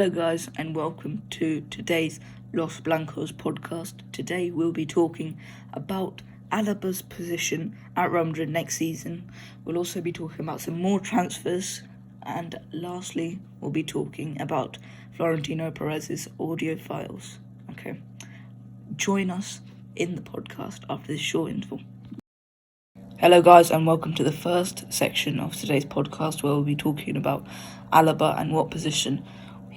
Hello guys and welcome to today's Los Blancos podcast. Today we'll be talking about Alaba's position at Real Madrid next season. We'll also be talking about some more transfers, and lastly we'll be talking about Florentino Perez's audio files. Okay, join us in the podcast after this short interval. Hello guys and welcome to the first section of today's podcast where we'll be talking about Alaba and what position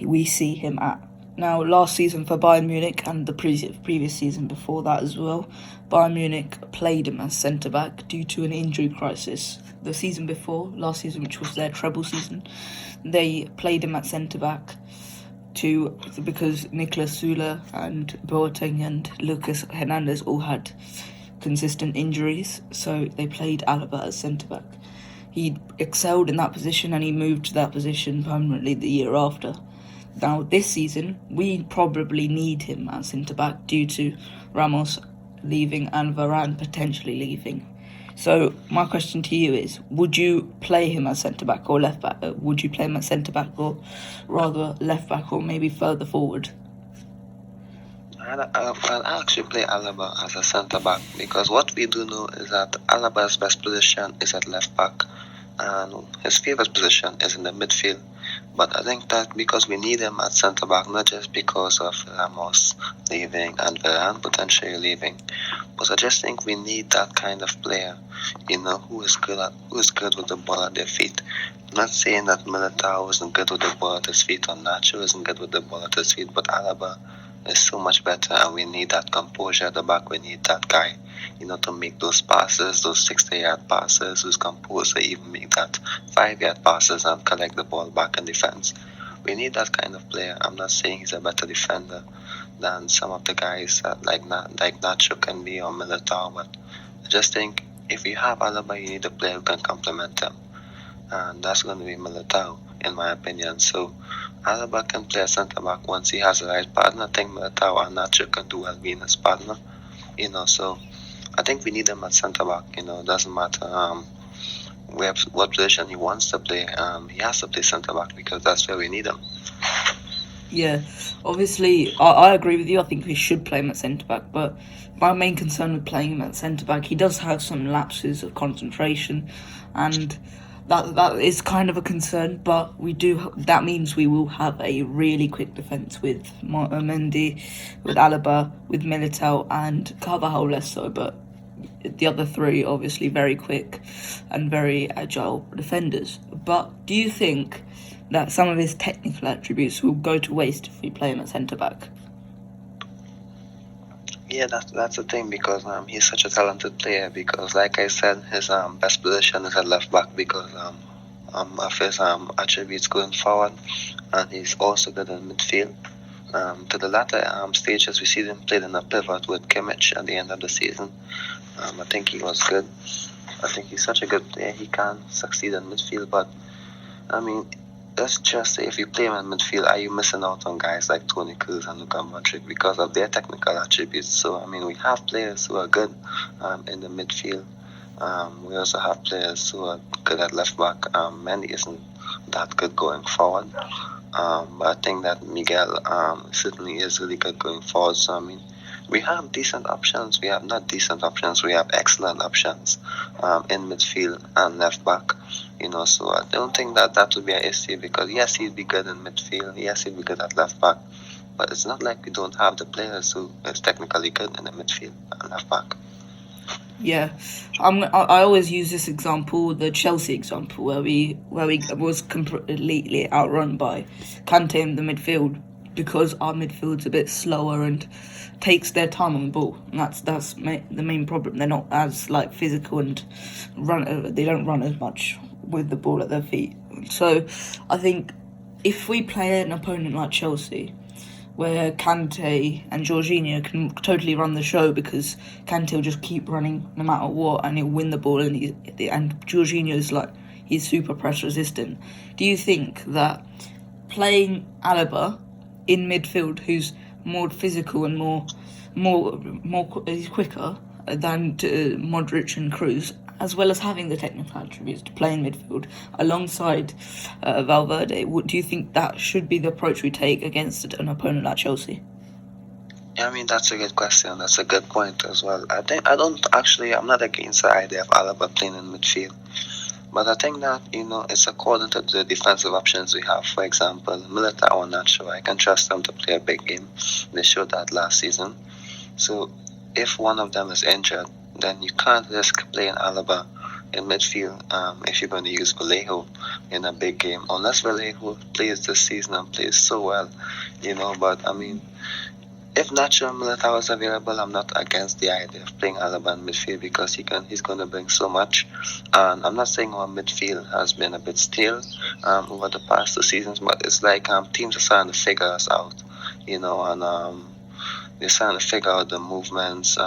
we see him at. Now, last season for Bayern Munich and the previous season before that as well, Bayern Munich played him as centre-back due to an injury crisis. The season before, last season, which was their treble season, they played him at centre-back because Nicolas Süle and Boateng and Lucas Hernandez all had consistent injuries, so they played Alaba as centre-back. He excelled in that position and he moved to that position permanently the year after. Now, this season, we probably need him at centre-back due to Ramos leaving and Varane potentially leaving. So, my question to you is, would you play him as centre-back or left-back? Would you play him as centre-back or rather left-back or maybe further forward? I'll actually play Alaba as a centre-back because what we do know is that Alaba's best position is at left-back and his favourite position is in the midfield. But I think that because we need him at centre-back, not just because of Ramos leaving and Varane potentially leaving, but I just think we need that kind of player, who is good with the ball at their feet. I'm not saying that Militao isn't good with the ball at his feet or Nacho isn't good with the ball at his feet, but Alaba is so much better, and we need that composure at the back. We need that guy, to make those passes, those 60-yard passes, who's composed to even make that 5-yard passes and collect the ball back in defense. We need that kind of player. I'm not saying he's a better defender than some of the guys that like Nacho can be or Militao, but I just think if you have Alaba, you need a player who can complement him, and that's going to be Militao, in my opinion. So Alaba can play a centre-back once he has the right partner. I think Militao and Nacho can do well being his partner, so I think we need him at centre-back. It doesn't matter what position he wants to play. He has to play centre-back because that's where we need him. Yeah, obviously, I agree with you. I think we should play him at centre-back, but my main concern with playing him at centre-back, he does have some lapses of concentration, and that is kind of a concern, but that means we will have a really quick defence with Mendy, with Alaba, with Militao, and Carvajal less so, but the other three obviously very quick and very agile defenders. But do you think that some of his technical attributes will go to waste if we play him at centre-back? Yeah, that's the thing, because he's such a talented player, because like I said, his best position is at left-back because of his attributes going forward, and he's also good in midfield. To the latter stages, we see him played in a pivot with Kimmich at the end of the season. I think he was good. I think he's such a good player. He can succeed in midfield, but let's just say if you play him in midfield, are you missing out on guys like Toni Kroos and Luka Modric because of their technical attributes? So we have players who are good in the midfield. We also have players who are good at left back. Mendy isn't that good going forward, but I think that Miguel certainly is really good going forward. So we have decent options. We have not decent options. We have excellent options in midfield and left back. So I don't think that would be an issue, because yes, he'd be good in midfield. Yes, he'd be good at left back. But it's not like we don't have the players who is technically good in the midfield and left back. Yeah, I always use this example, the Chelsea example, where we was completely outrun by Kante in the midfield, because our midfield's a bit slower and takes their time on the ball, and that's the main problem. They're not as physical and they don't run as much with the ball at their feet. So I think if we play an opponent like Chelsea, where Kante and Jorginho can totally run the show, because Kante will just keep running no matter what and he'll win the ball, and Jorginho's he's super press resistant. Do you think that playing Alaba in midfield, who's more physical and more he's quicker, than Modric and Kroos, as well as having the technical attributes to play in midfield alongside Valverde. Do you think that should be the approach we take against an opponent like Chelsea? Yeah, I mean, that's a good question. That's a good point as well. I'm not against the idea of Alaba playing in midfield. But I think that, it's according to the defensive options we have. For example, Militao and Nacho, I can trust them to play a big game. They showed that last season. So if one of them is injured, then you can't risk playing Alaba in midfield if you're going to use Vallejo in a big game. Unless Vallejo plays this season and plays so well, But, I mean, if Nacho and Militao is available, I'm not against the idea of playing Alaba in midfield because he's going to bring so much. And I'm not saying our midfield has been a bit stale over the past 2 seasons, but it's like teams are starting to figure us out, and they're starting to figure out the movements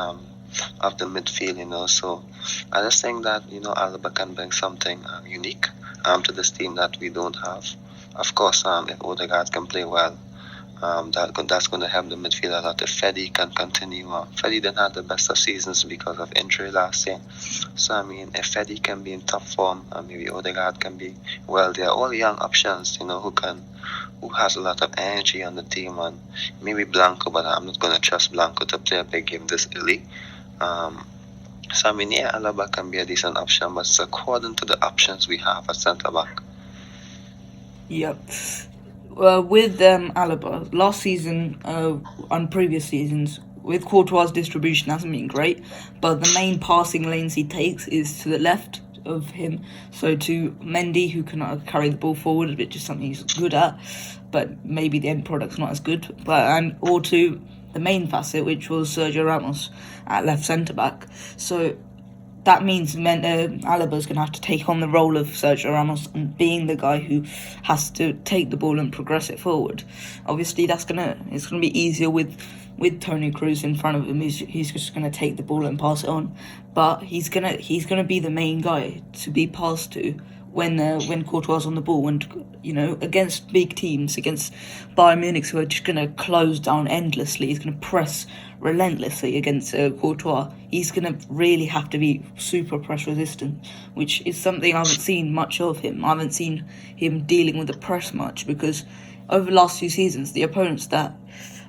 of the midfield, So I just think that, Alaba can bring something unique to this team that we don't have. Of course, if Odegaard can play well, that's going to help the midfield a lot. If Freddy can continue, Freddy didn't have the best of seasons because of injury last year. So I mean, if Freddy can be in top form, maybe Odegaard can be. Well, they are all young options, who has a lot of energy on the team, and maybe Blanco, but I'm not going to trust Blanco to play a big game this early. So I mean, yeah, Alaba can be a decent option, but it's according to the options we have at centre back. Yep. With Alaba, last season and previous seasons, with Courtois' distribution hasn't been great, but the main passing lanes he takes is to the left of him, so to Mendy, who can carry the ball forward, which is something he's good at, but maybe the end product's not as good, or to the main facet, which was Sergio Ramos at left centre-back. So that means Alaba's going to have to take on the role of Sergio Ramos and being the guy who has to take the ball and progress it forward. Obviously, it's gonna be easier with Toni Kroos in front of him. He's just gonna take the ball and pass it on, but he's gonna be the main guy to be passed to when Courtois on the ball, and against big teams, against Bayern Munich, who are just going to close down endlessly. He's going to press relentlessly against Courtois. He's going to really have to be super press resistant, which is something I haven't seen much of him. I haven't seen him dealing with the press much, because over the last 2 seasons, the opponents that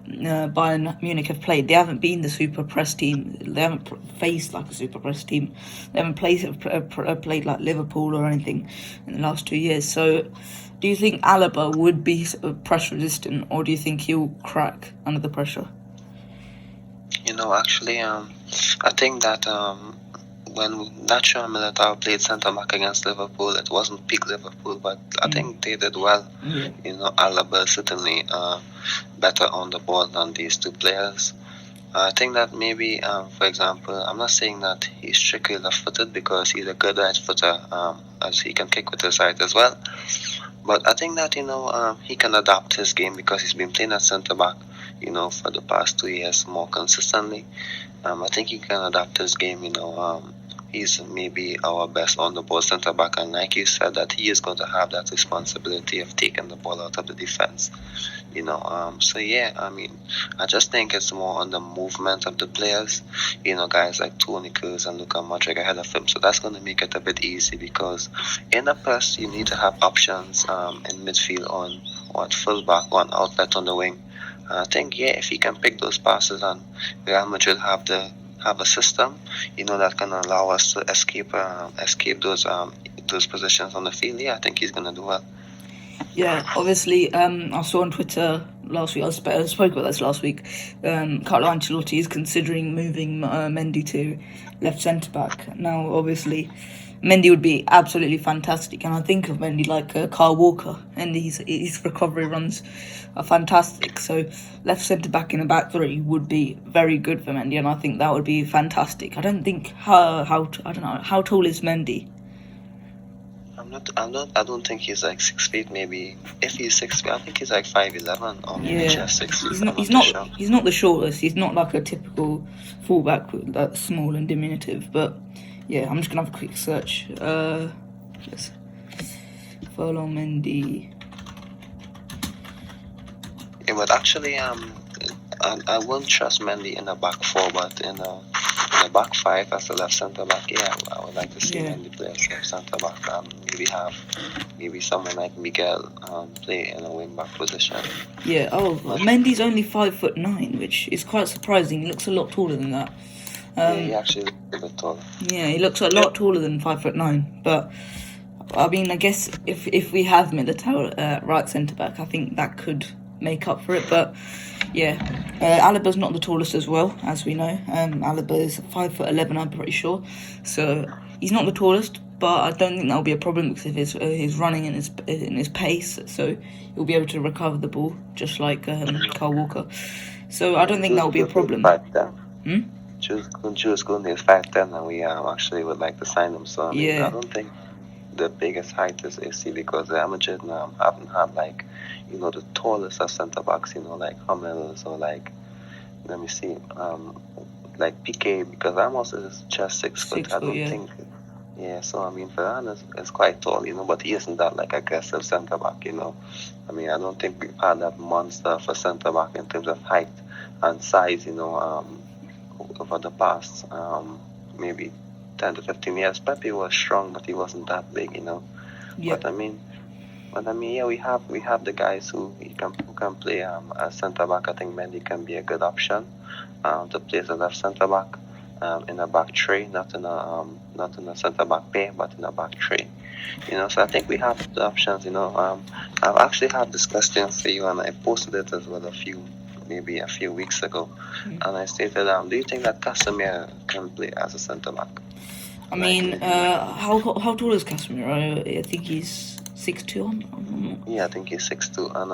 Bayern Munich have played, they haven't been the super press team. They haven't faced like a super press team. They haven't played like Liverpool or anything in the last 2 years. So do you think Alaba would be press resistant, or do you think he'll crack under the pressure? Actually, I think that when Nacho and Militao played centre-back against Liverpool, it wasn't peak Liverpool, but I think they did well. Yeah. Alaba is certainly better on the ball than these 2 players. I think that maybe, for example, I'm not saying that he's strictly left-footed, because he's a good right-footer, as he can kick with his right as well. But I think that, he can adapt his game, because he's been playing at centre-back, for the past 2 years more consistently. I think he can adapt his game, he's maybe our best on the ball centre back, and like you said, that he is going to have that responsibility of taking the ball out of the defense. So yeah, I mean, I just think it's more on the movement of the players. Guys like Toni Kroos and Luka Modric ahead of him, so that's going to make it a bit easy, because in a press you need to have options in midfield on full back, on outlet on the wing. I think, yeah, if he can pick those passes, and Real Madrid have a system, that can allow us to escape those positions on the field. Yeah, I think he's gonna do well. Yeah, obviously, I saw on Twitter last week, I spoke about this last week, Carlo Ancelotti is considering moving Mendy to left centre-back. Now, obviously, Mendy would be absolutely fantastic, and I think of Mendy like Kyle Walker, and his recovery runs are fantastic. So left centre back in the back 3 would be very good for Mendy, and I think that would be fantastic. I don't think I don't know, how tall is Mendy? I don't think he's like 6 feet. Maybe if he's 6 feet, I think he's like 5'11", or maybe just 6 feet. He's not the shortest. He's not like a typical fullback that's small and diminutive, but. Yeah, I'm just going to have a quick search. Yes. Ferland Mendy. Yeah, but actually, I won't trust Mendy in a back 4, but in the back five as the left centre back, yeah, I would like to see Yeah. Mendy play as left centre back. Maybe someone like Miguel play in a wing back position. Yeah. Oh, Mendy's only 5'9", which is quite surprising. He looks a lot taller than that. Yeah, he actually looks a bit taller. Yeah, he looks a lot taller than 5'9". But I mean, I guess if we have Militao right centre back, I think that could make up for it. But yeah, Alaba's not the tallest as well, as we know. Alaba is 5'11", I'm pretty sure. So he's not the tallest, but I don't think that'll be a problem because of his running and his pace. So he'll be able to recover the ball just like Kyle Walker. So I don't think that'll be a problem. Jules Koundé is 5'10", and we actually would like to sign him. So I mean, I don't think the biggest height is AC because Real Madrid haven't had like, the tallest of centre backs, like Hummels or like, let me see, like Piqué, because Ramos is just 6 foot. I don't think. Yeah, so I mean, Varane is quite tall, but he isn't that like aggressive centre back, I mean, I don't think we've had that monster for centre back in terms of height and size, over the past maybe 10 to 15 years. Pepe was strong, but he wasn't that big, Yeah. But I mean, yeah, we have the guys who can play as centre back. I think Mendy can be a good option to play as a left centre back in a back three, not in a centre back pair, but in a back three. So I think we have the options. I've actually had this question for you, and I posted it as well maybe a few weeks ago, and I stated, do you think that Casemiro can play as a centre back? I mean, how tall is Casemiro? I think he's 6'2". Yeah, I think he's 6'2", and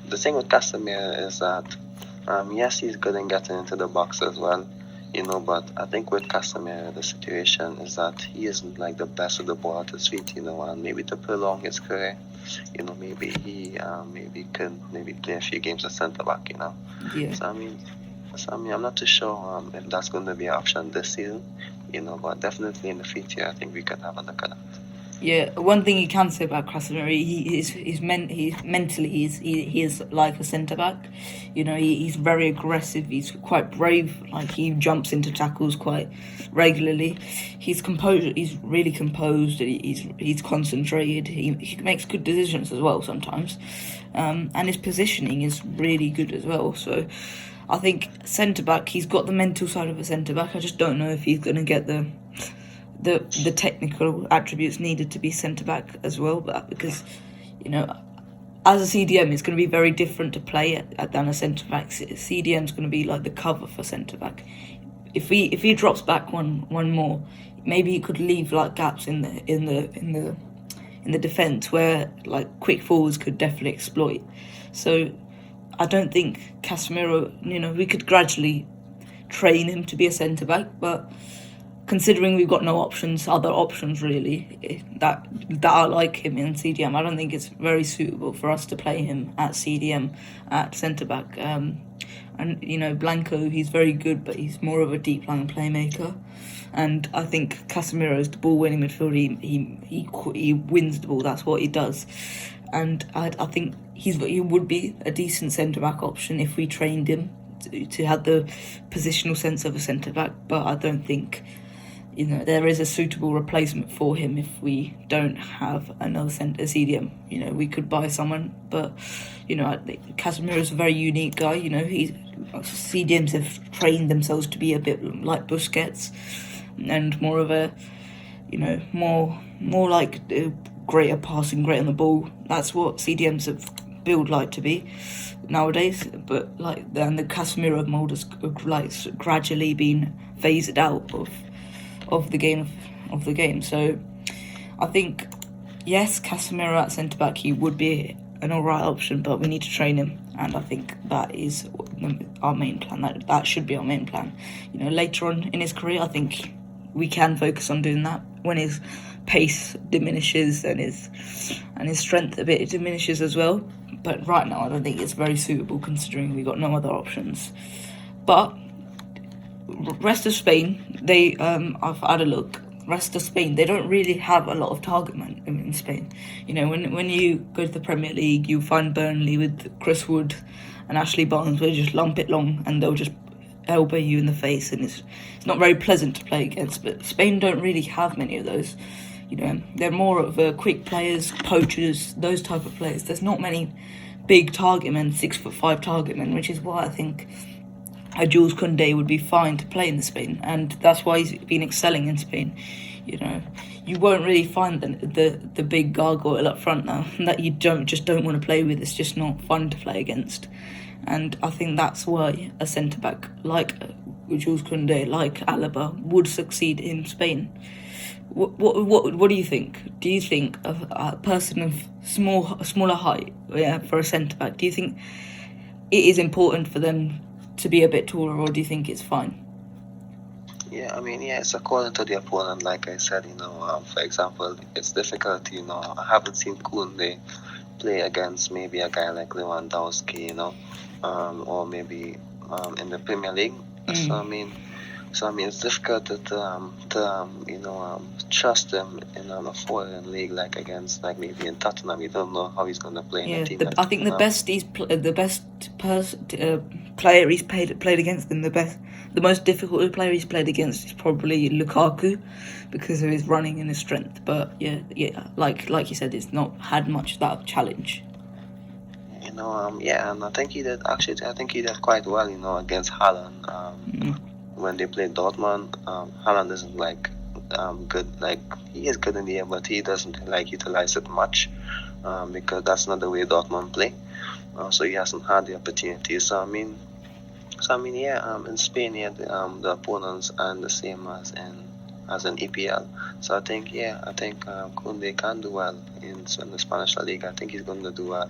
the thing with Casemiro is that yes, he's good in getting into the box as well, but I think with Casemiro the situation is that he isn't like the best of the ball at his feet, and maybe to prolong his career, maybe he can play a few games as centre back, Yeah. So I mean, I'm not too sure if that's going to be an option this season, but definitely in the future, I think we can have a look at that. Yeah, one thing you can say about Casemiro, he is like a centre back. He's very aggressive. He's quite brave. Like he jumps into tackles quite regularly. He's composed. He's really composed. He's concentrated. He makes good decisions as well sometimes, and his positioning is really good as well. So I think centre back, he's got the mental side of a centre back. I just don't know if he's going to get the technical attributes needed to be centre back as well, but because as a CDM it's going to be very different to play than a centre back. CDM is going to be like the cover for centre back. If he drops back one more, maybe he could leave like gaps in the defence where like quick forwards could definitely exploit. So I don't think Casemiro, we could gradually train him to be a centre back, but considering we've got no other options really, that are like him in CDM, I don't think it's very suitable for us to play him at CDM at centre back. And Blanco, he's very good, but he's more of a deep line playmaker. And I think Casemiro is the ball winning midfielder. He wins the ball. That's what he does. And I think he would be a decent centre back option if we trained him to have the positional sense of a centre back. But I don't think there is a suitable replacement for him if we don't have another centre CDM. We could buy someone, but I think Casemiro is a very unique guy. CDMs have trained themselves to be a bit like Busquets and more of a, more like greater passing, great on the ball. That's what CDMs have built like to be nowadays. But then the Casemiro mould has gradually been phased out of the game. So I think yes, Casemiro at centre back, he would be an alright option, but we need to train him, and I think that is our main plan. That should be our main plan. Later on in his career, I think we can focus on doing that when his pace diminishes and his strength a bit diminishes as well. But right now, I don't think it's very suitable considering we got no other options. But rest of Spain, I've had a look. Rest of Spain, they don't really have a lot of target man in Spain. When you go to the Premier League, you find Burnley with Chris Wood and Ashley Barnes, where they just lump it long and they'll just elbow you in the face, and it's not very pleasant to play against. But Spain don't really have many of those. They're more of quick players, poachers, those type of players. There's not many big target men, 6'5" target men, which is why I think Jules Koundé would be fine to play in Spain, and that's why he's been excelling in Spain. You won't really find the big gargoyle up front now that you don't want to play with. It's just not fun to play against, and I think that's why a centre back like Jules Koundé, like Alaba, would succeed in Spain. What do you think? Do you think a person of smaller height, for a centre back? Do you think it is important for them to be a bit taller, or do you think it's fine? Yeah, it's according to the opponent. Like I said, for example, it's difficult. I haven't seen Koundé play against maybe a guy like Lewandowski, or maybe in the Premier League. So it's difficult to trust him in a foreign league, like against like maybe in Tottenham. You don't know how he's going to play in a team. I think the best player he's played against them, the most difficult player he's played against is probably Lukaku, because of his running and his strength. But like you said, it's not had much of that challenge. And I think he did. Actually, I think he did quite well. Against Haaland. When they played Dortmund, Haaland isn't good. Like, he is good in the air, but he doesn't utilize it much, because that's not the way Dortmund play. So he hasn't had the opportunity. So in Spain, the opponents are the same as in EPL. So I think Koundé can do well in the Spanish La Liga. I think he's going to do well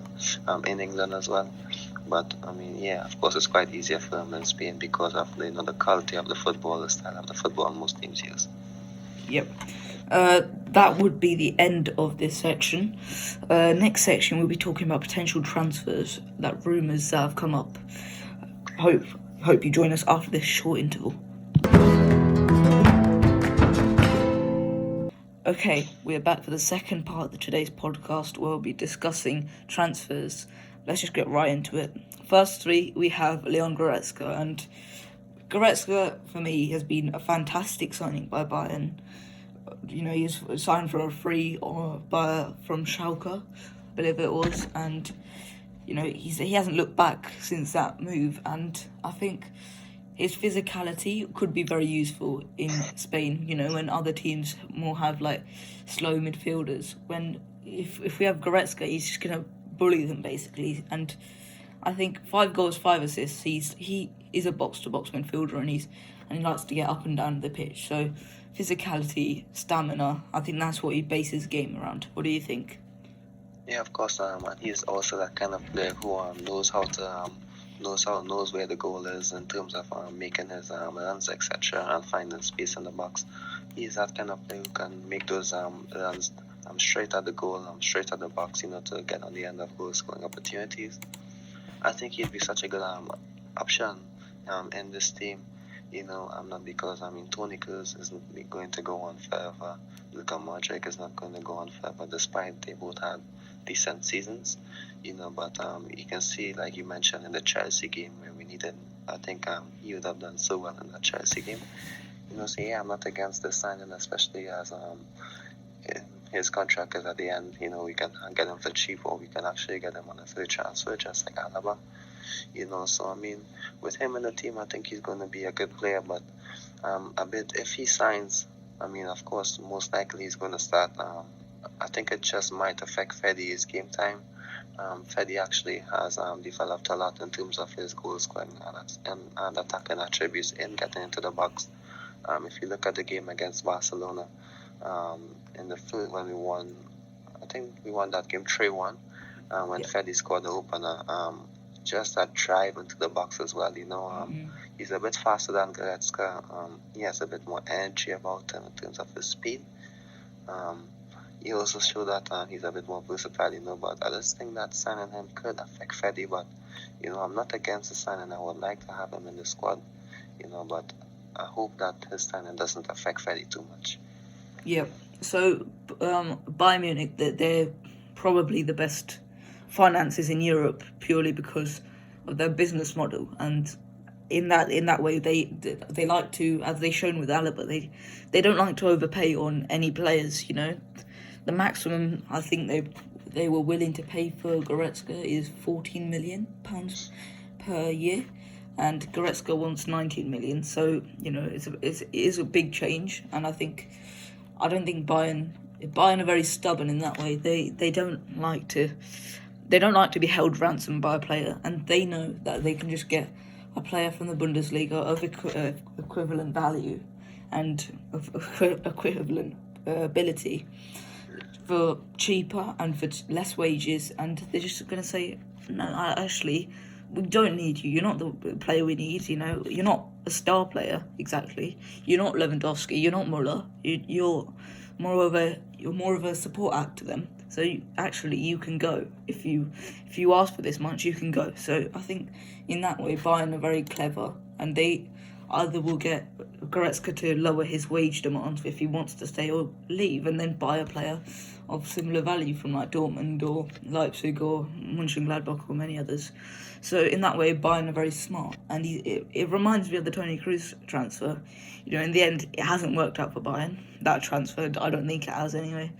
in England as well. But of course, it's quite easier for them in Spain because of the quality of the football, the style of the football most teams use. Yep. That would be the end of this section. Next section, we'll be talking about potential transfers, that rumours that have come up. Hope you join us after this short interval. Okay, we're back for the second part of today's podcast, where we'll be discussing transfers. Let's just get right into it. First three, we have Leon Goretzka, and Goretzka, for me, has been a fantastic signing by Bayern. He's signed for a free from Schalke, I believe it was, and he hasn't looked back since that move, and I think his physicality could be very useful in Spain, when other teams more have slow midfielders. If we have Goretzka, he's just going to bully them basically, and I think 5 goals, 5 assists. He is a box-to-box midfielder, and he likes to get up and down the pitch. So physicality, stamina, I think that's what he bases his game around. What do you think? Yeah, of course. And he's also that kind of player who knows where the goal is in terms of making his runs, etc., and finding space in the box. He's that kind of player who can make those runs straight at the goal, straight at the box, to get on the end of goal scoring opportunities. I think he'd be such a good option in this team. Not because Toni Kroos isn't going to go on forever. Luka Modric is not going to go on forever, despite they both had decent seasons. But you can see, like you mentioned, in the Chelsea game where we needed, I think he would have done so well in that Chelsea game. So I'm not against the signing, especially as his contract is at the end. We can get him for cheap, or we can actually get him on a free transfer, just like Alaba. So with him in the team, I think he's going to be a good player. But if he signs, of course, most likely he's going to start. I think it just might affect Fedi's game time. Fedi actually has developed a lot in terms of his goal scoring and attacking attributes in getting into the box. If you look at the game against Barcelona, in the first, when we won, I think we won that game 3-1, when Fedi scored the opener. Just that drive into the box as well. He's a bit faster than Goretzka. He has a bit more energy about him in terms of his speed. He also showed that he's a bit more versatile, but I just think that signing him could affect Fedi. But I'm not against the signing. I would like to have him in the squad, but I hope that his signing doesn't affect Fedi too much. Yeah. So Bayern Munich, they're probably the best finances in Europe, purely because of their business model, and in that way, they like to, as they've shown with Alaba, they don't like to overpay on any players. The maximum I think they were willing to pay for Goretzka is £14 million per year, and Goretzka wants 19 million. So it is a big change, and I don't think Bayern are very stubborn in that way. They don't like to be held ransom by a player, and they know that they can just get a player from the Bundesliga of equivalent value and of equivalent ability for cheaper and for less wages, and they're just going to say, no, actually, we don't need you. You're not the player we need. You're not a star player exactly. You're not Lewandowski. You're not Müller. You're more of a support act to them. So you can go if you ask for this much, you can go. So I think in that way, Bayern are very clever, and they either will get Goretzka to lower his wage demands if he wants to stay or leave, and then buy a player of similar value from like Dortmund or Leipzig or Mönchengladbach or many others. So in that way, Bayern are very smart, and it reminds me of the Toni Kroos transfer. In the end, it hasn't worked out for Bayern. That transfer, I don't think it has anyway.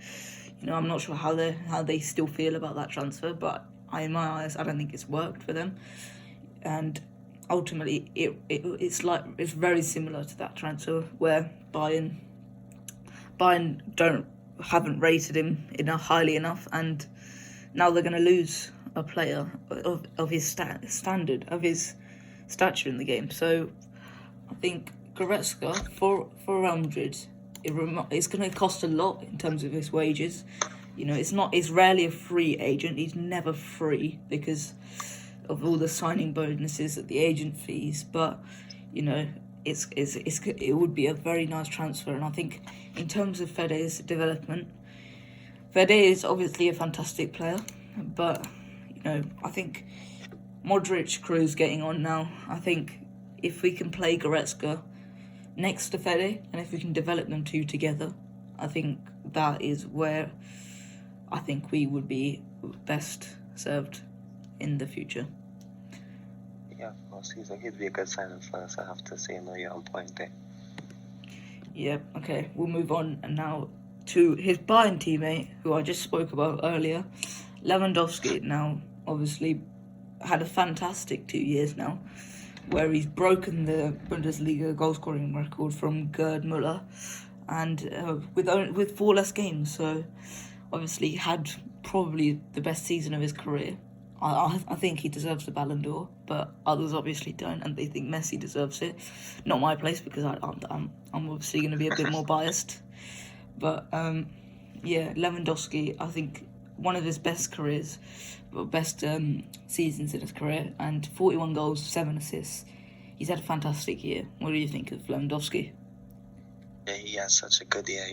I'm not sure how they still feel about that transfer, but in my eyes, I don't think it's worked for them. And ultimately, it's very similar to that transfer where Bayern haven't rated him highly enough, and now they're going to lose a player of his standard, of his stature in the game. So I think Goretzka for Real Madrid, it's going to cost a lot in terms of his wages. It's rarely a free agent. He's never free because of all the signing bonuses at the agent fees. But it would be a very nice transfer. And I think in terms of Fede's development, Fede is obviously a fantastic player, but I think Modric, Kroos getting on now. I think if we can play Goretzka next to Fede, and if we can develop them two together, I think that is where I think we would be best served in the future. Yeah, of course, he'd be a good signing for us, I have to say. You're on point there. Yeah, okay, we'll move on now to his Bayern teammate, who I just spoke about earlier, Lewandowski. Now, obviously, had a fantastic 2 years now, where he's broken the Bundesliga goal-scoring record from Gerd Müller, and with 4 less games. So, obviously, had probably the best season of his career. I think he deserves the Ballon d'Or, but others obviously don't, and they think Messi deserves it. Not my place, because I'm obviously going to be a bit more biased. But Lewandowski, I think one of his best seasons in his career, and 41 goals, 7 assists. He's had a fantastic year. What do you think of Lewandowski? Yeah, he has such a good year,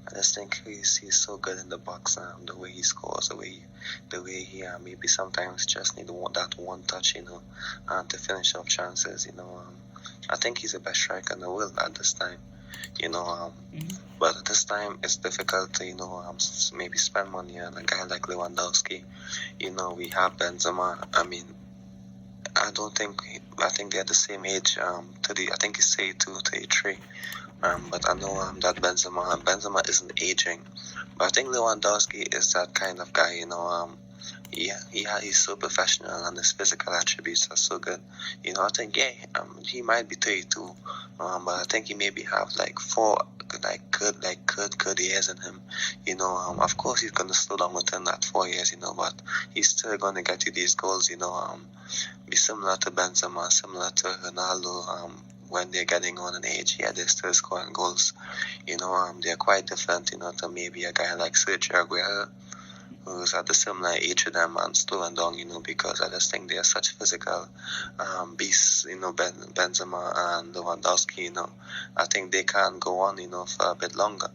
I just think he's so good in the box. The way he scores, the way he maybe sometimes just need that one touch, to finish off chances. I think he's the best striker in the world at this time. But at this time it's difficult to maybe spend money on a guy like Lewandowski. We have Benzema. I think they're the same age. I think he's 32, 33. But I know that Benzema isn't aging. But I think Lewandowski is that kind of guy. He's so professional, and his physical attributes are so good. I think he might be 32, but I think he maybe have like 4 good years in him. Of course he's gonna slow down within that 4 years. But he's still gonna get you these goals. Be similar to Benzema, similar to Ronaldo. When they're getting on in age, they're still scoring goals. They're quite different, to maybe a guy like Sergio Aguero, who's at a similar age to them and slowing down, because I just think they're such physical beasts, Benzema and Lewandowski, I think they can go on, for a bit longer,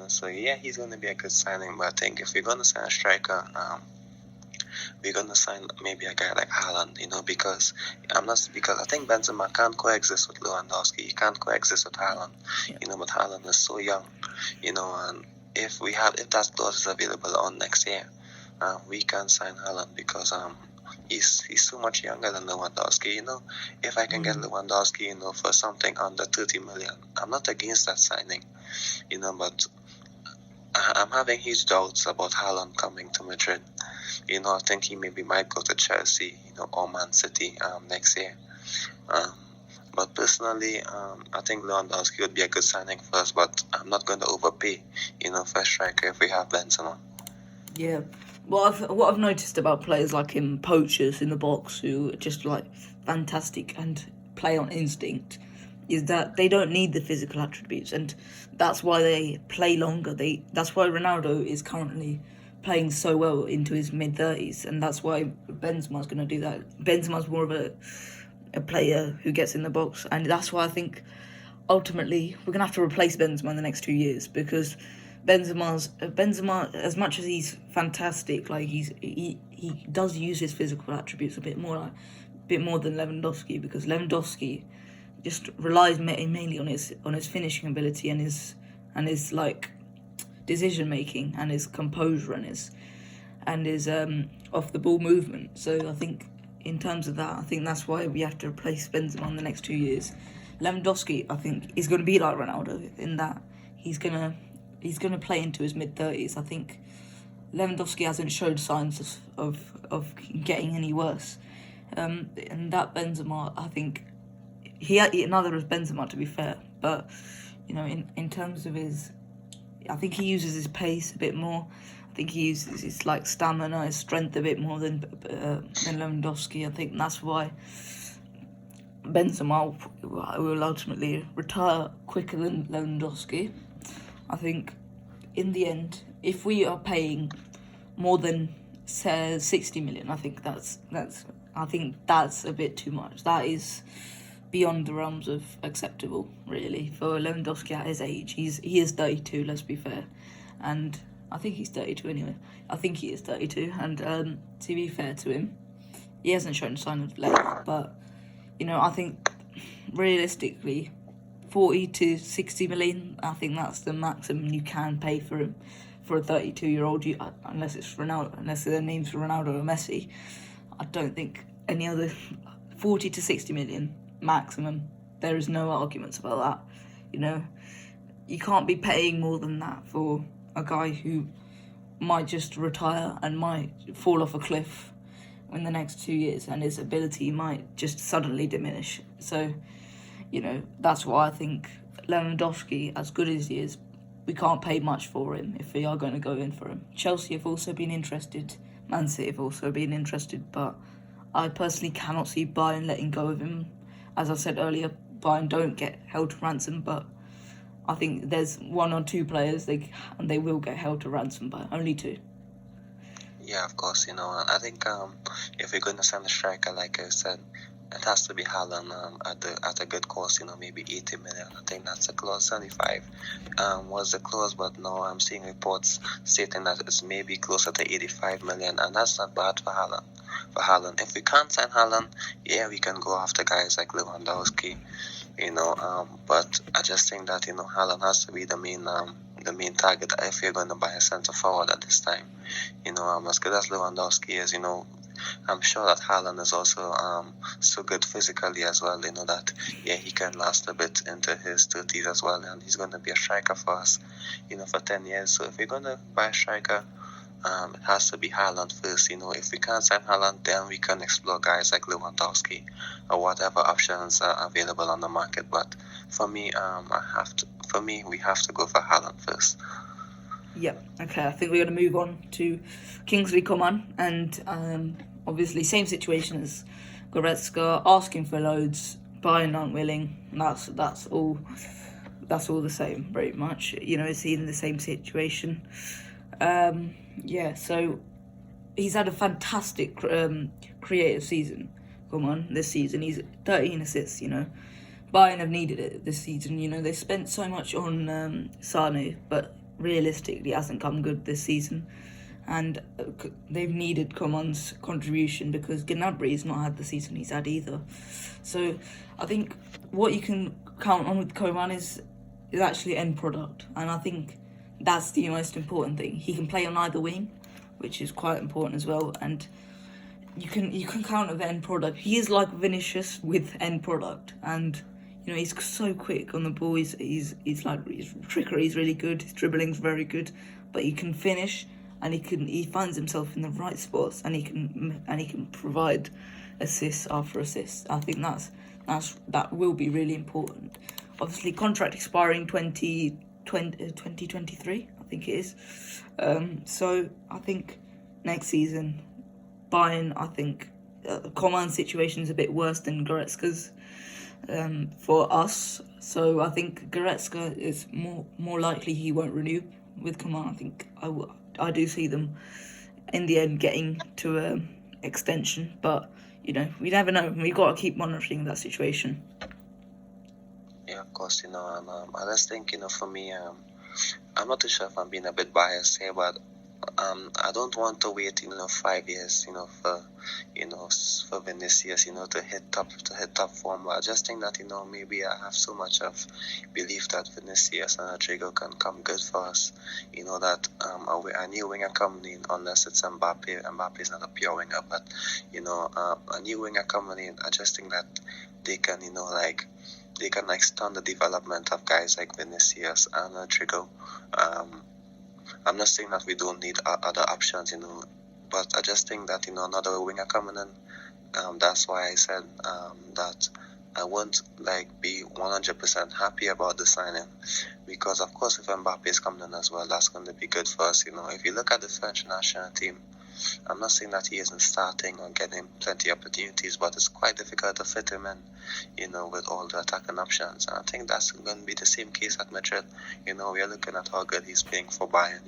So, he's going to be a good signing, but I think if we're going to sign a striker, we're going to sign maybe a guy like Haaland, because I think Benzema can't coexist with Lewandowski. He can't coexist with Haaland, but Haaland is so young, and if that clause is available on next year, we can sign Haaland because he's so much younger than Lewandowski. If I can get Lewandowski, for something under 30 million, I'm not against that signing. But I'm having huge doubts about Haaland coming to Madrid. I think he maybe might go to Chelsea, or Man City next year. But personally, I think Lewandowski would be a good signing for us, but I'm not going to overpay, for a striker if we have Benzema. Yeah. What I've noticed about players like him, poachers in the box who are just like fantastic and play on instinct, is that they don't need the physical attributes, and that's why they play longer. That's why Ronaldo is currently playing so well into his mid-30s, and that's why Benzema's going to do that. Benzema's more of a player who gets in the box, and that's why I think ultimately we're going to have to replace Benzema in the next 2 years, because Benzema, as much as he's fantastic, like he does use his physical attributes a bit more than Lewandowski, because Lewandowski just relies mainly on his finishing ability and his like decision making and his composure and his off the ball movement. So I think in terms of that, I think that's why we have to replace Benzema in the next 2 years. Lewandowski, I think, is going to be like Ronaldo in that he's gonna play into his mid-30s. I think Lewandowski hasn't showed signs of getting any worse, and that Benzema, I think. Neither is Benzema, to be fair, but in terms of I think he uses his pace a bit more. I think he uses his stamina, his strength a bit more than Lewandowski. I think that's why Benzema will ultimately retire quicker than Lewandowski. I think in the end, if we are paying more than 60 million, I think that's a bit too much. That is beyond the realms of acceptable, really, for Lewandowski at his age. He is 32, let's be fair, and I think he's 32 anyway. I think he is 32, and to be fair to him, he hasn't shown a sign of life. But I think realistically, 40 to 60 million, I think that's the maximum you can pay for him, for a 32-year-old. Unless it's Ronaldo, unless their name's Ronaldo or Messi, I don't think any other 40 to 60 million. Maximum. There is no arguments about that. You can't be paying more than that for a guy who might just retire and might fall off a cliff in the next 2 years, and his ability might just suddenly diminish. So, that's why I think Lewandowski, as good as he is, we can't pay much for him if we are going to go in for him. Chelsea have also been interested. Man City have also been interested, but I personally cannot see Bayern letting go of him. As I said earlier, Bayern don't get held to ransom, but I think there's 1 or 2 players they will get held to ransom by, only 2. Yeah, of course, I think if we're going to send a striker, like I said, it has to be Haaland at a good cost, maybe 80 million. I think that's a clause. 75 was the clause, but now I'm seeing reports stating that it's maybe closer to 85 million, and that's not bad for Haaland. If we can't sign Haaland, yeah, we can go after guys like Lewandowski, but I just think that Haaland has to be the main target if you're going to buy a centre forward at this time. As good as Lewandowski is, I'm sure that Haaland is also so good physically as well. That he can last a bit into his 30s as well, and he's going to be a striker for us, for 10 years. So if we're going to buy a striker, it has to be Haaland first. If we can't sign Haaland, then we can explore guys like Lewandowski or whatever options are available on the market. But for me, we have to go for Haaland first. Yeah, okay, I think we're going to move on to Kingsley Coman, and obviously same situation as Goretzka, asking for loads, Bayern aren't willing. That's all the same, pretty much. Is he in the same situation? So he's had a fantastic creative season. This season he's 13 assists. Bayern have needed it this season. They spent so much on Sane, but realistically hasn't come good this season, and they've needed Coman's contribution because Gnabry's not had the season he's had either. So I think what you can count on with Coman is actually end product, and I think that's the most important thing. He can play on either wing, which is quite important as well, and you can count on the end product. He is like Vinicius with end product, and he's so quick on the ball. He's like, his trickery is really good. His dribbling's very good, but he can finish, and he finds himself in the right spots, and he can provide assist after assist. I think that will be really important. Obviously, contract expiring 2023, I think it is. So I think next season, Bayern, I think Coman's situation is a bit worse than Goretzka's for us. So I think Goretzka is more likely he won't renew with Coman. I think I do see them in the end getting to extension, but we never know. We got to keep monitoring that situation. Yeah, of course, and I just think, for me, I'm not too sure if I'm being a bit biased here, but I don't want to wait, 5 years, for Vinicius, to hit top form. But I just think that, maybe I have so much of belief that Vinicius and Rodrigo can come good for us. That a new winger coming in, unless it's Mbappe. Mbappe is not a pure winger, but a new winger coming in. I just think that they can, they can extend the development of guys like Vinicius and Rodrigo. I'm not saying that we don't need other options, but I just think that, another winger coming in, that's why I said that I won't be 100% happy about the signing, because of course if Mbappe is coming in as well, that's going to be good for us. If you look at the French national team, I'm not saying that he isn't starting or getting plenty of opportunities, but it's quite difficult to fit him in, with all the attacking options. And I think that's going to be the same case at Madrid. We are looking at how good he's playing for Bayern.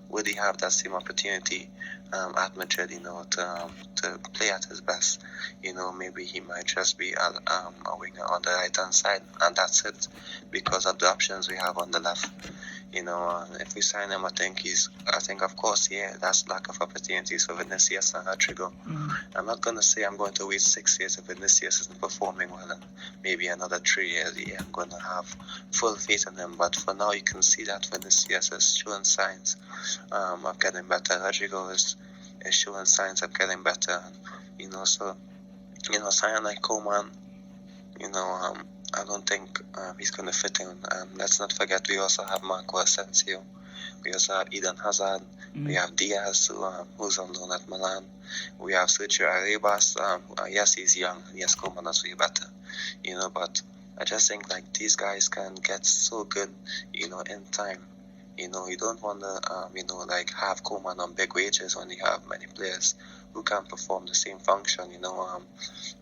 Would he have that same opportunity at Madrid, to play at his best? Maybe he might just be a winger on the right-hand side, and that's it, because of the options we have on the left. If we sign him, I think of course, that's lack of opportunities for Vinicius and Rodrigo. I'm not going to say I'm going to wait 6 years if Vinicius isn't performing well, and maybe another 3 years, I'm going to have full faith in him. But for now, you can see that Vinicius is showing signs of getting better. Rodrigo is showing signs of getting better. So, signing like Coman, I don't think he's going to fit in. Let's not forget, we also have Marco Asensio. We also have Eden Hazard. We have Diaz, who's on loan at Milan. We have Sergio Arribas. Yes, he's young. Yes, Coman is way better. But I just think these guys can get so good, in time. You don't want to, have Coman on big wages when you have many players who can perform the same function,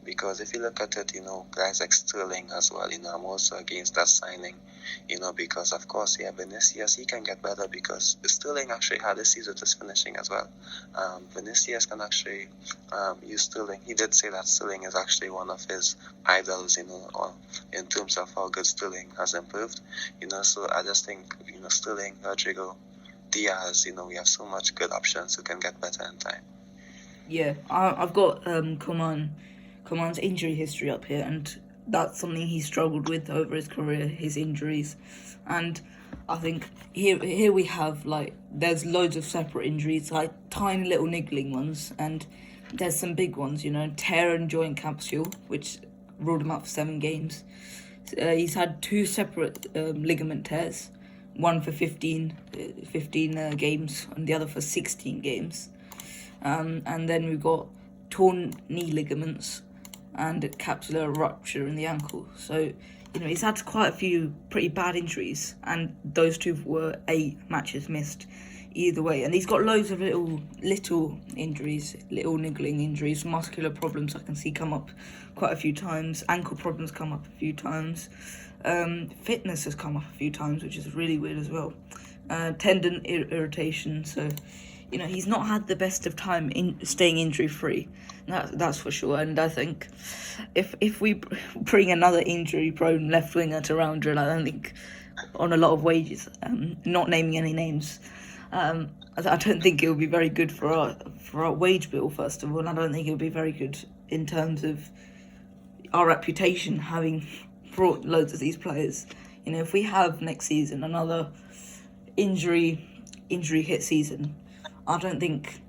because if you look at it, guys like Sterling as well, I'm also against that signing, because of course, Vinicius, he can get better, because Sterling actually had a season just finishing as well. Vinicius can actually use Sterling. He did say that Sterling is actually one of his idols, in terms of how good Sterling has improved, so I just think, Sterling, Rodrigo, Diaz, we have so much good options who can get better in time. Yeah, I've got Coman's injury history up here, and that's something he struggled with over his career, his injuries. And I think here we have, there's loads of separate injuries, tiny little niggling ones, and there's some big ones, tear and joint capsule, which ruled him out for 7 games. He's had 2 separate ligament tears, one for 15 games, and the other for 16 games. And then we've got torn knee ligaments and a capsular rupture in the ankle. So, he's had quite a few pretty bad injuries, and those 2 were 8 matches missed either way. And he's got loads of little injuries, little niggling injuries, muscular problems I can see come up quite a few times, ankle problems come up a few times, fitness has come up a few times, which is really weird as well, tendon irritation, so... he's not had the best of time in staying injury-free. That's for sure. And I think if we bring another injury-prone left winger to Real Madrid, I don't think on a lot of wages, not naming any names, I don't think it will be very good for our wage bill, first of all. And I don't think it will be very good in terms of our reputation, having brought loads of these players. If we have next season another injury hit season, I don't think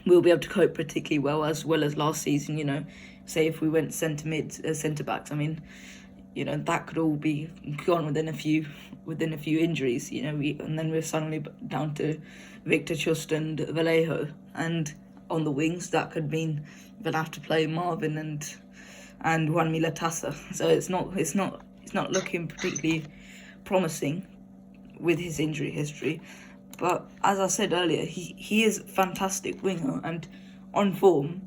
we'll be able to cope particularly well as last season. Say if we went centre backs. I mean, that could all be gone within a few injuries. And then we're suddenly down to Victor Chust and Vallejo, and on the wings that could mean we'll have to play Marvin and Juan Milatasa. So it's not looking particularly promising with his injury history. But as I said earlier, he is a fantastic winger, and on form.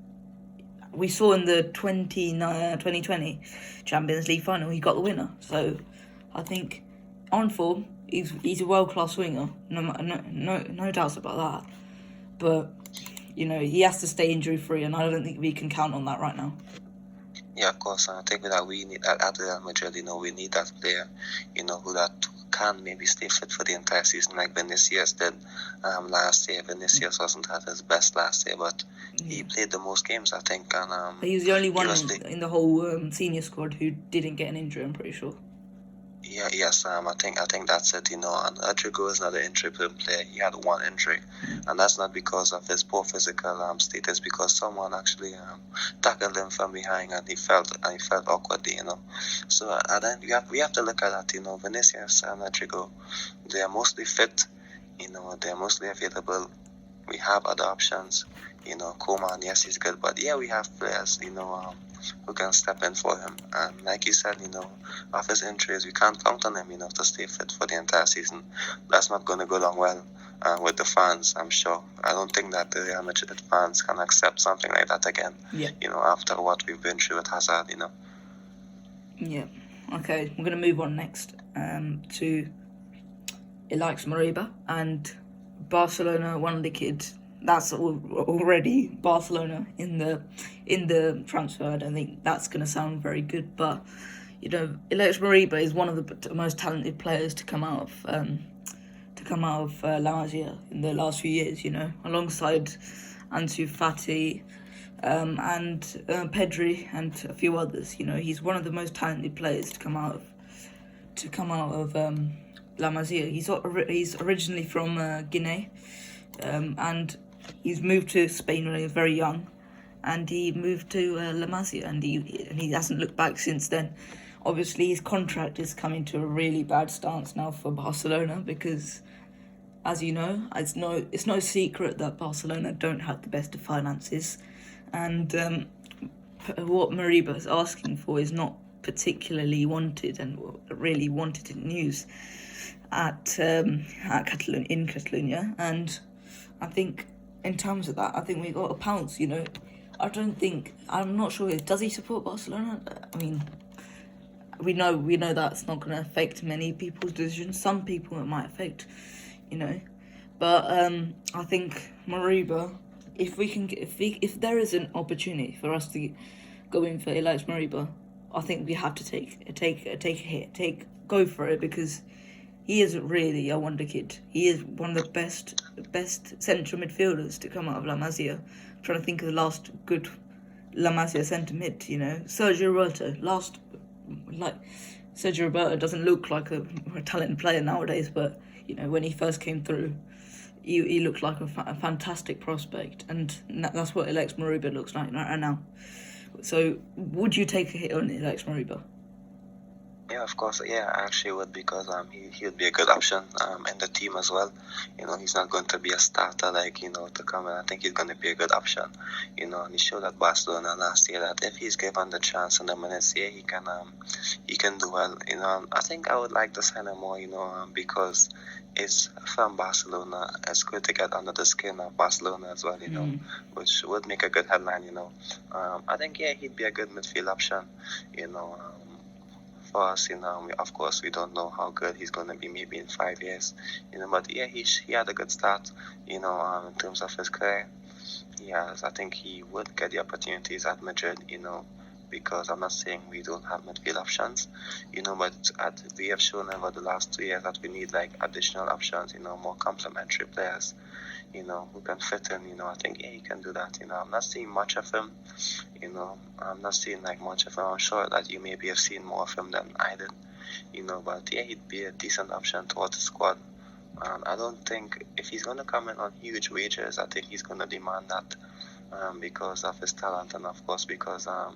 We saw in the 2020 Champions League final, he got the winner. So I think on form, he's a world-class winger, no doubts about that. But, he has to stay injury-free, and I don't think we can count on that right now. Yeah, of course. I think that we need at Real Madrid, we need that player, who that can maybe stay fit for the entire season like Vinicius did last year. Vinicius wasn't at his best last year, but he played the most games, I think. And he was the only one in the whole senior squad who didn't get an injury, I'm pretty sure. Yeah, yes, I think that's it, And Rodrigo is not an injury-prone player. He had one injury, and that's not because of his poor physical state. It's because someone actually tackled him from behind, and he felt awkwardly, So then we have to look at that, Vinicius and Rodrigo, they are mostly fit, they are mostly available. We have other options, Koeman, yes, he's good, but yeah, we have players, who can step in for him. And like you said, of his injuries, we can't count on him, to stay fit for the entire season. That's not going to go down well with the fans, I'm sure. I don't think that the Real Madrid fans can accept something like that again, after what we've been through with Hazard, Yeah. Okay, we're going to move on next to Alex Moriba and Barcelona one of the kids. That's already Barcelona in the transfer. I don't think that's going to sound very good, but Alex Moriba is one of the most talented players to come out of La Masia in the last few years. Alongside Ansu Fati and Pedri and a few others. He's one of the most talented players to come out of La Masia. He's originally from Guinea, and he's moved to Spain when he was very young, and he moved to La Masia, and he hasn't looked back since then. Obviously, his contract is coming to a really bad stance now for Barcelona because, as you know, it's no secret that Barcelona don't have the best of finances, and what Moriba is asking for is not particularly wanted and really wanted in news in Catalonia, and I think in terms of that, I think we got to pounce. I'm not sure. Does he support Barcelona? I mean, we know that's not going to affect many people's decisions. Some people it might affect, but I think Moriba, if there is an opportunity for us to go in for Alex Moriba, I think we have to take a hit, go for it, because he is really a wonder kid. He is one of the best central midfielders to come out of La Masia. I'm trying to think of the last good La Masia centre mid. Sergio Roberto. Sergio Roberto doesn't look like a talented player nowadays, but when he first came through, he looked like a fantastic prospect, and that's what Alex Moriba looks like right now. So, would you take a hit on Alex Moriba? Yeah, of course. Yeah, I actually would, because he would be a good option in the team as well. He's not going to be a starter to come in. I think he's going to be a good option. And he showed at Barcelona last year that if he's given the chance and the minutes, yeah, he can do well. I think I would like to sign him more. Because it's from Barcelona. It's good to get under the skin of Barcelona as well. Which would make a good headline. I think he'd be a good midfield option. For us, of course, we don't know how good he's going to be maybe in 5 years, but yeah, he had a good start, in terms of his career. Yes, I think he would get the opportunities at Madrid, because I'm not saying we don't have midfield options, but we have shown over the last 2 years that we need additional options, more complementary players, who can fit in, I think, he can do that, I'm not seeing much of him, I'm not seeing much of him. I'm sure that you maybe have seen more of him than I did, but yeah, he'd be a decent option towards the squad, And I don't think if he's going to come in on huge wages, I think he's going to demand that because of his talent and, of course, because of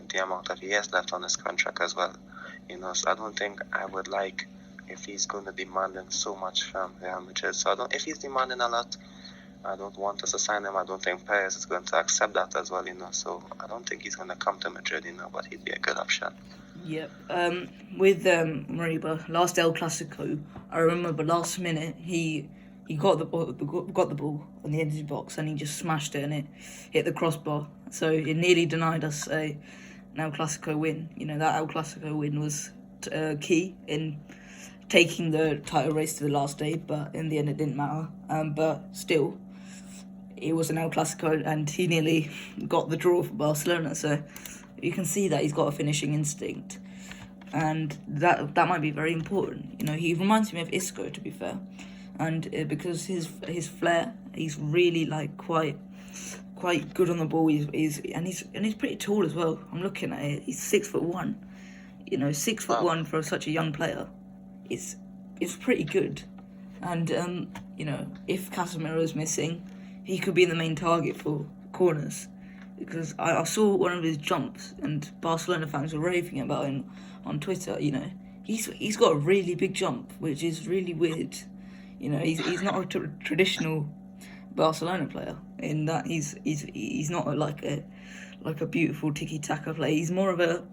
the amount of years left on his contract as well. So I don't think I would like if he's going to demand so much from Real Madrid. So if he's demanding a lot, I don't want us to sign him. I don't think Perez is going to accept that as well, So I don't think he's going to come to Madrid, but he'd be a good option. Yeah. With Mariba, last El Clasico, I remember last minute he got the ball on the edge of the box and he just smashed it and it hit the crossbar. So it nearly denied us an El Clasico win. That El Clasico win was key in taking the title race to the last day, but in the end it didn't matter. But still, it was an El Clasico and he nearly got the draw for Barcelona. So you can see that he's got a finishing instinct, and that might be very important. He reminds me of Isco, to be fair, and because his flair, he's really quite good on the ball. He's pretty tall as well. I'm looking at it. He's 6'1". 6'1" for such a young player. It's pretty good, and if Casemiro's missing, he could be the main target for corners. Because I saw one of his jumps and Barcelona fans were raving about him on Twitter. He's got a really big jump, which is really weird. He's not a traditional Barcelona player in that he's not like a beautiful tiki-taka player. He is more of a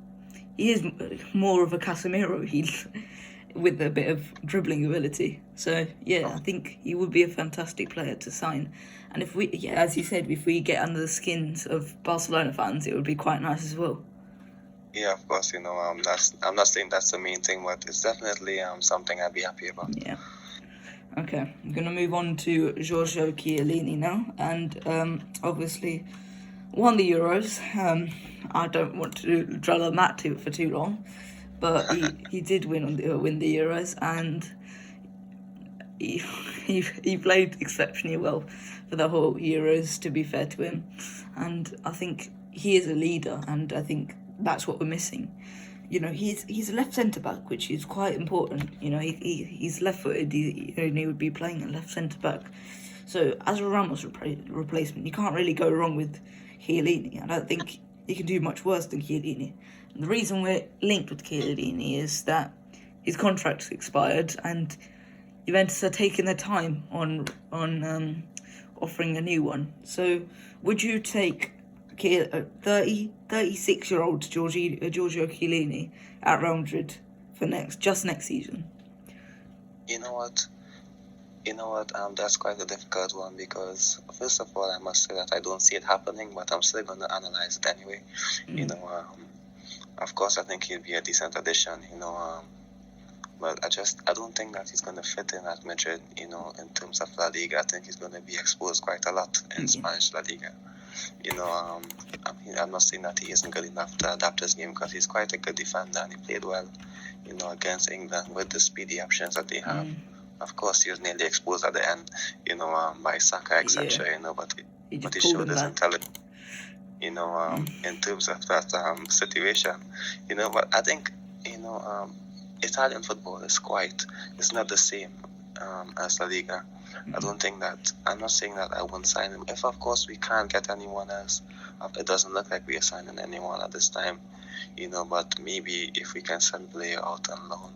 Casemiro. He's with a bit of dribbling ability. So I think he would be a fantastic player to sign. And as you said, if we get under the skins of Barcelona fans, it would be quite nice as well. Yeah, of course. I'm not saying that's the main thing, but it's definitely something I'd be happy about. Yeah. Okay, I'm gonna move on to Giorgio Chiellini now, and obviously won the Euros. I don't want to dwell on that for too long, but he did win the Euros, and he played exceptionally well for the whole Euros, to be fair to him. And I think he is a leader, and I think that's what we're missing. He's a left centre-back, which is quite important. He's left-footed, he would be playing at left centre-back. So as a Ramos replacement, you can't really go wrong with Chiellini. I don't think he can do much worse than Chiellini. And the reason we're linked with Chiellini is that his contract's expired, and Juventus are taking their time on offering a new one. So would you take 36-year-old Giorgio Chiellini at Real Madrid for next season? You know what? That's quite a difficult one because, first of all, I must say that I don't see it happening, but I'm still going to analyze it anyway. Of course, I think he'll be a decent addition, but I don't think that he's going to fit in at Madrid, in terms of La Liga. I think he's going to be exposed quite a lot in Spanish La Liga. I'm not saying that he isn't good enough to adapt his game because he's quite a good defender and he played well, against England with the speedy options that they have. Of course, he was nearly exposed at the end, by Saka, etc. But he showed his intelligence, in terms of that situation, But I think, Italian football it's not the same as La Liga. I'm not saying that I won't sign him. If, of course, we can't get anyone else, it doesn't look like we are signing anyone at this time, but maybe if we can send a player out on loan,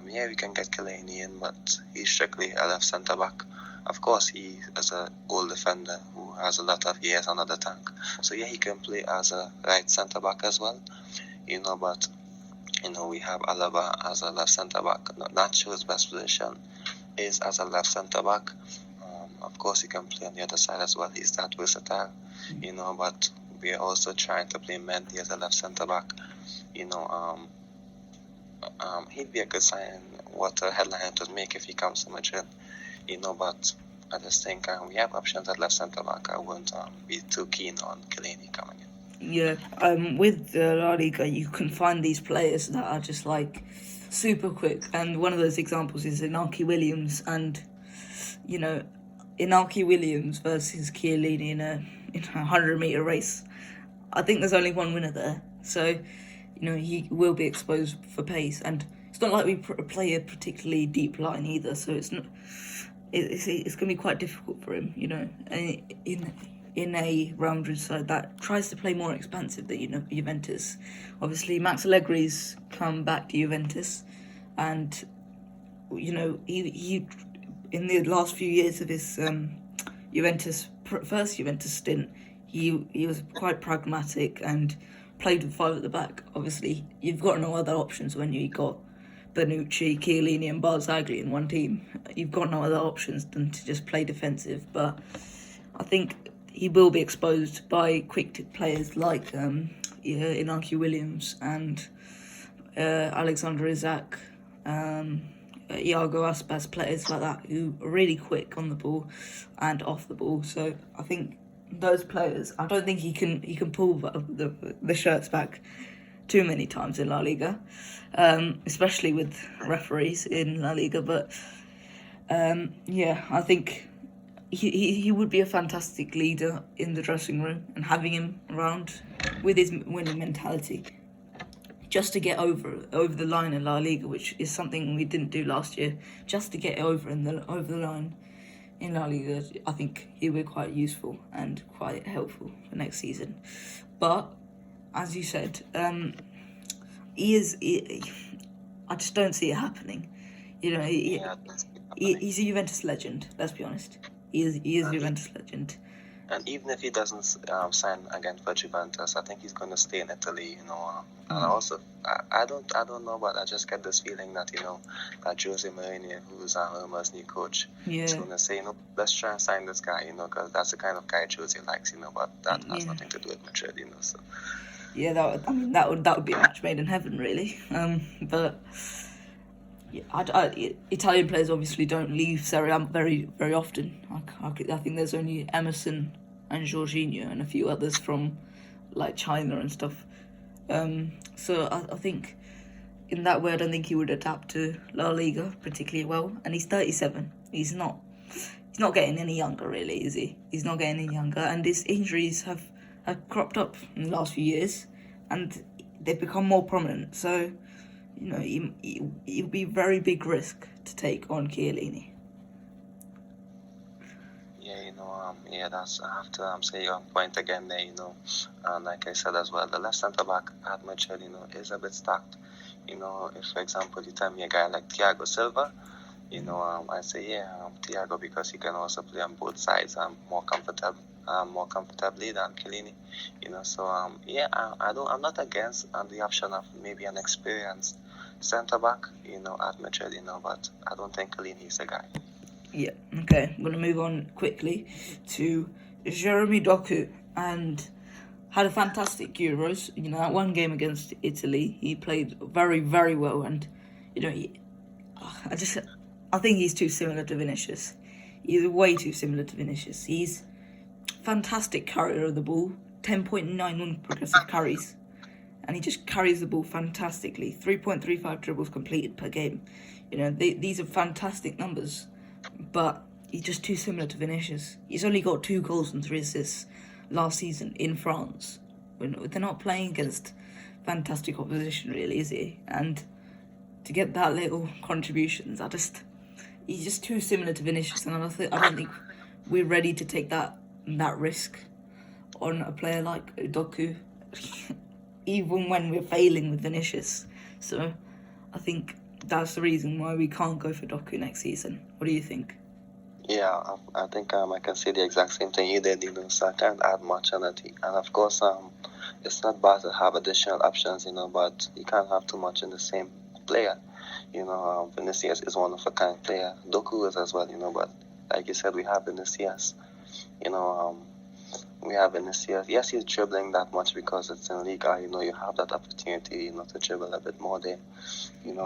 we can get Chiellini in, but he's strictly a left centre-back. Of course, he is a goal defender who has a lot of years under the tank. So, he can play as a right centre-back as well, but, we have Alaba as a left centre-back. Not sure his best position is as a left centre-back. Of course, he can play on the other side as well. He's that versatile, but we are also trying to play Mendy as a left centre-back. He'd be a good sign. What a headline to make if he comes to Madrid, but I just think we have options at left centre-back. I wouldn't be too keen on Chiellini coming in. Yeah, with La Liga, you can find these players that are just super quick, and one of those examples is Inaki Williams, and Inaki Williams versus Chiellini in a 100-meter race. I think there's only one winner there, so he will be exposed for pace, and it's not like we play a particularly deep line either, so it's not. It's going to be quite difficult for him, in a Real Madrid side that tries to play more expansive than Juventus. Obviously, Max Allegri's come back to Juventus, and he in the last few years of his first Juventus stint, he was quite pragmatic and played with five at the back. Obviously, you've got no other options when you got Bonucci, Chiellini and Barzagli in one team. You've got no other options than to just play defensive. But I think he will be exposed by quick players like Inaki Williams and Alexander Isak, Iago Aspas, players like that who are really quick on the ball and off the ball. So I think those players, I don't think he can pull the shirts back too many times in La Liga, especially with referees in La Liga. But I think he would be a fantastic leader in the dressing room, and having him around with his winning mentality, just to get over the line in La Liga, which is something we didn't do last year, just to get over the line in La Liga, I think he will be quite useful and quite helpful for next season. But as you said, I just don't see it happening. He's a Juventus legend. Let's be honest. He is a Juventus legend. And even if he doesn't sign again for Juventus, I think he's going to stay in Italy, And also, I don't know, but I just get this feeling that, that Jose Mourinho, who's Roma's new coach, is going to say, let's try and sign this guy, because that's the kind of guy Jose likes, but that has nothing to do with Madrid, so. Yeah, that would be a match made in heaven, really. But Italian players obviously don't leave Serie A very, very often. I think there's only Emerson and Jorginho and a few others from like China and stuff. So I think in that way, I don't think he would adapt to La Liga particularly well. And he's 37. He's not getting any younger, really, is he? He's not getting any younger, and his injuries have cropped up in the last few years, and they've become more prominent. So, it would be a very big risk to take on Chiellini. Yeah, that's, I have to say your point again there, and like I said as well, the left centre back at Madrid, is a bit stacked. If, for example, you tell me a guy like Thiago Silva, I say, Thiago, because he can also play on both sides and more comfortably than Chiellini, So I'm not against the option of maybe an experienced centre back, at Madrid, but I don't think Chiellini is a guy. Yeah. Okay. I'm gonna move on quickly to Jeremy Doku, and had a fantastic Euros. That one game against Italy, he played very, very well, and I think he's too similar to Vinicius. He's way too similar to Vinicius. He's fantastic carrier of the ball, 10.91 progressive carries, and he just carries the ball fantastically. 3.35 dribbles completed per game. These are fantastic numbers, but he's just too similar to Vinicius. He's only got 2 goals and 3 assists last season in France. They're not playing against fantastic opposition, really, is he? And to get that little contributions, he's just too similar to Vinicius, and I don't think we're ready to take that risk on a player like Doku, even when we're failing with Vinicius. So I think that's the reason why we can't go for Doku next season. What do you think? Yeah, I think I can say the exact same thing you did, so I can't add much on it. And of course, it's not bad to have additional options, but you can't have too much in the same player. Vinicius is one of a kind player. Doku is as well, but like you said, we have Vinicius. We have Vinicius. Yes, he's dribbling that much because it's in Liga. You have that opportunity, to dribble a bit more there.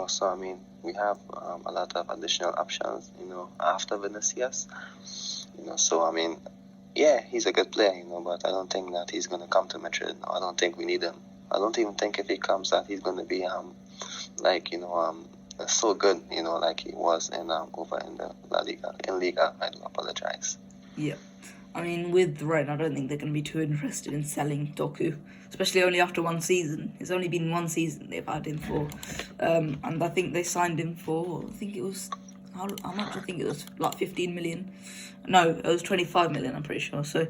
So I mean, we have a lot of additional options, after Vinicius. So I mean, yeah, he's a good player, but I don't think that he's going to come to Madrid. I don't think we need him. I don't even think if he comes that he's going to be so good, like he was in over in the La Liga. In Liga, I do apologize. Yeah, I mean, with Rennes, I don't think they're going to be too interested in selling Doku, especially only after one season. It's only been one season they've had him for, and I think they signed him for, I think it was, how much? I think it was like 15 million. No, it was 25 million, I'm pretty sure. So,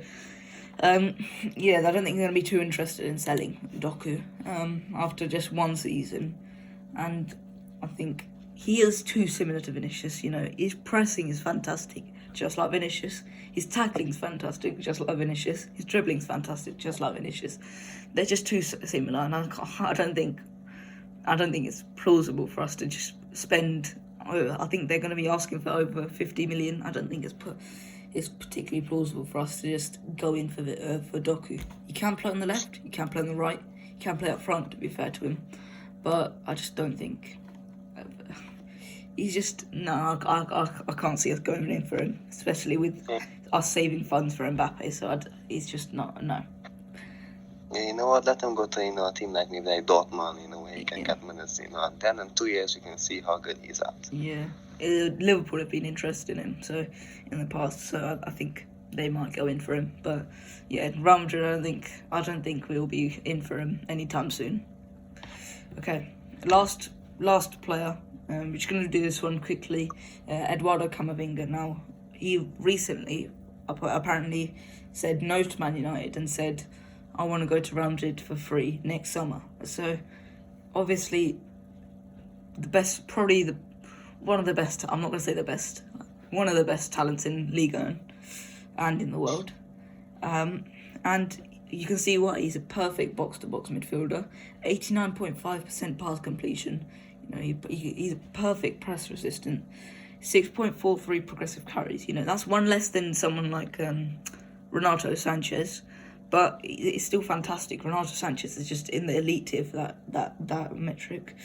yeah, I don't think they're going to be too interested in selling Doku after just one season. And I think he is too similar to Vinicius. You know, his pressing is fantastic, just like Vinicius. His tackling's fantastic, just like Vinicius. His dribbling's fantastic, just like Vinicius. They're just too similar, and I don't think it's plausible for us to just spend. I think they're going to be asking for over 50 million. I don't think it's particularly plausible for us to just go in for Doku. He can play on the left, he can play on the right, he can play up front, to be fair to him. But I just don't think he's just I can't see us going in for him, especially with us saving funds for Mbappe. So he's just not no. Yeah, you know what? Let him go to a team like maybe like Dortmund, where he can get minutes. And then in 2 years you can see how good he's at. Yeah, Liverpool have been interested in him in the past, so I think they might go in for him. But yeah, Real Madrid, I don't think we'll be in for him anytime soon. Okay, last player. We're just going to do this one quickly. Eduardo Camavinga. Now, he recently apparently said no to Man United and said, I want to go to Real Madrid for free next summer. So, obviously, one of the best, I'm not going to say the best, one of the best talents in Liga and in the world. And you can see why. He's a perfect box-to-box midfielder. 89.5% pass completion. He's a perfect press resistant. 6.43 progressive carries. That's one less than someone like Renato Sanchez, but it's still fantastic. Renato Sanchez is just in the elite tier for that metric.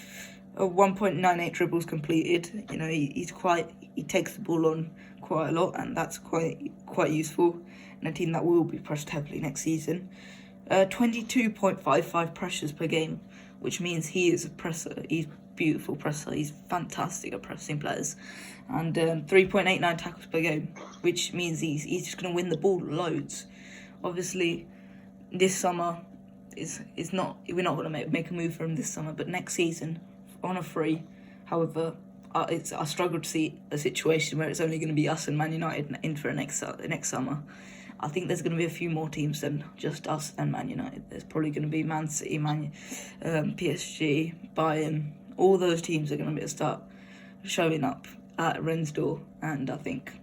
1.98 dribbles completed. He takes the ball on quite a lot, and that's quite useful in a team that will be pressed heavily next season. 22.55 pressures per game, which means he is a presser. He's beautiful presser. He's fantastic at pressing players. And 3.89 tackles per game, which means he's just going to win the ball loads. Obviously, this summer we're not going to make a move for him this summer, but next season on a free. However, I struggle to see a situation where it's only going to be us and Man United in for next summer. I think there's going to be a few more teams than just us and Man United. There's probably going to be Man City, PSG, Bayern. All those teams are going to start showing up at Rennes' door, and I think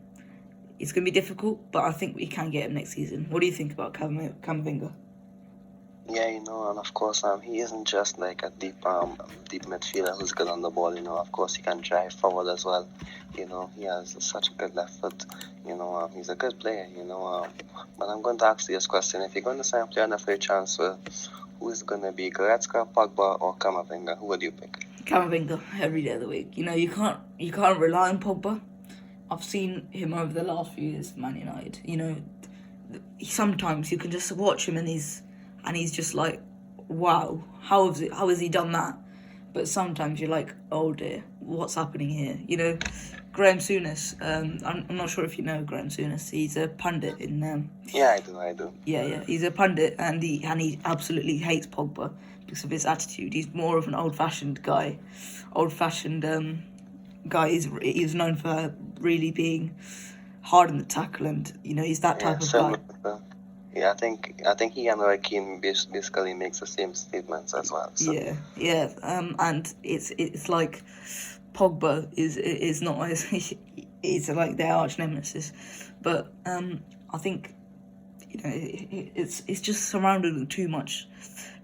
it's going to be difficult, but I think we can get him next season. What do you think about Camavinga? Yeah, and of course, he isn't just like a deep midfielder who's good on the ball. Of course, he can drive forward as well. He has such a good left foot. He's a good player. But I'm going to ask you this question: if you're going to sign a player on a free transfer, who is going to be Goretzka, Pogba, or Camavinga? Who would you pick? Camavinga every day of the week. You can't rely on Pogba. I've seen him over the last few years for Man United. Sometimes you can just watch him and he's just like, wow, how has he done that? But sometimes you're like, oh dear, what's happening here? Graham Souness. I'm not sure if you know Graham Souness. He's a pundit in. Yeah, I do. Yeah. He's a pundit, and he absolutely hates Pogba because of his attitude. He's more of an old-fashioned guy. He's known for really being hard in the tackle, and he's that type of guy. Yeah, I think he and Roy Keane basically makes the same statements as well. So. Yeah. And it's like Pogba is not it's like their arch nemesis, but I think it's just surrounded with too much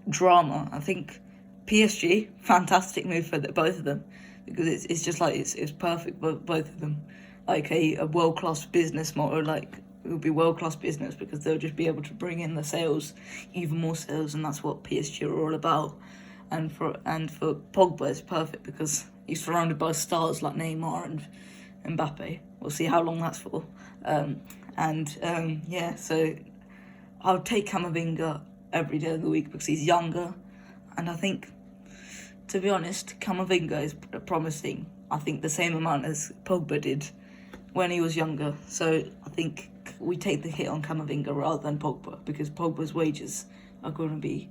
drama. I think PSG, fantastic move for both of them, because it's just like it's perfect for both of them. Like a world class business model, like. It will be world-class business because they'll just be able to bring in the sales, even more sales, and that's what PSG are all about. And for Pogba, it's perfect because he's surrounded by stars like Neymar and Mbappe. We'll see how long that's for. So I'll take Camavinga every day of the week because he's younger, and I think, to be honest, Camavinga is promising. I think the same amount as Pogba did when he was younger. So I think we take the hit on Camavinga rather than Pogba, because Pogba's wages are going to be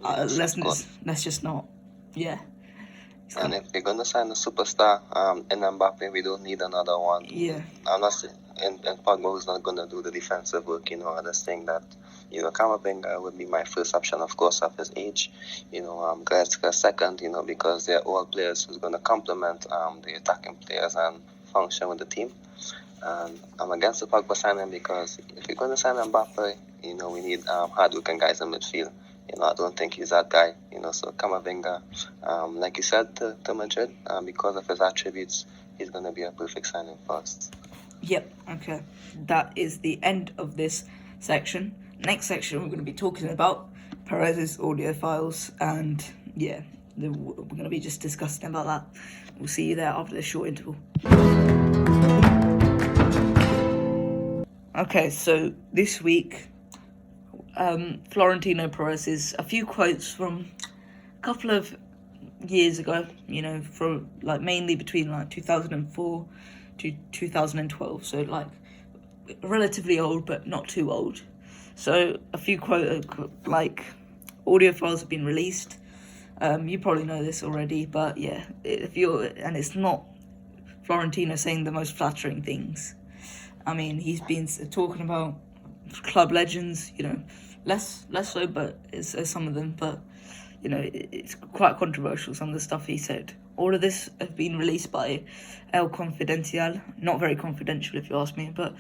let's just not. Yeah. And if we're going to sign a superstar in Mbappe, we don't need another one. Yeah. I'm not saying, and Pogba who's not going to do the defensive work, I just think that, Camavinga would be my first option, of course, of his age. Goretzka second, because they're all players who's going to complement the attacking players and function with the team. And I'm against the Pogba signing because if you're going to sign Mbappe, we need hard-working guys in midfield. I don't think he's that guy. So Camavinga, like you said, to Madrid, because of his attributes, he's going to be a perfect signing for us. Yep, okay. That is the end of this section. Next section, we're going to be talking about Perez's audio files, and yeah, we're going to be just discussing about that. We'll see you there after this short interval. Okay, so this week, Florentino Perez's a few quotes from a couple of years ago, from mainly between 2004 to 2012, so relatively old but not too old. So a few audio files have been released. You probably know this already, but yeah, it's not Florentino saying the most flattering things. I mean, he's been talking about club legends, less so, but it's some of them, but it's quite controversial, some of the stuff he said. All of this has been released by El Confidencial, not very confidential if you ask me, but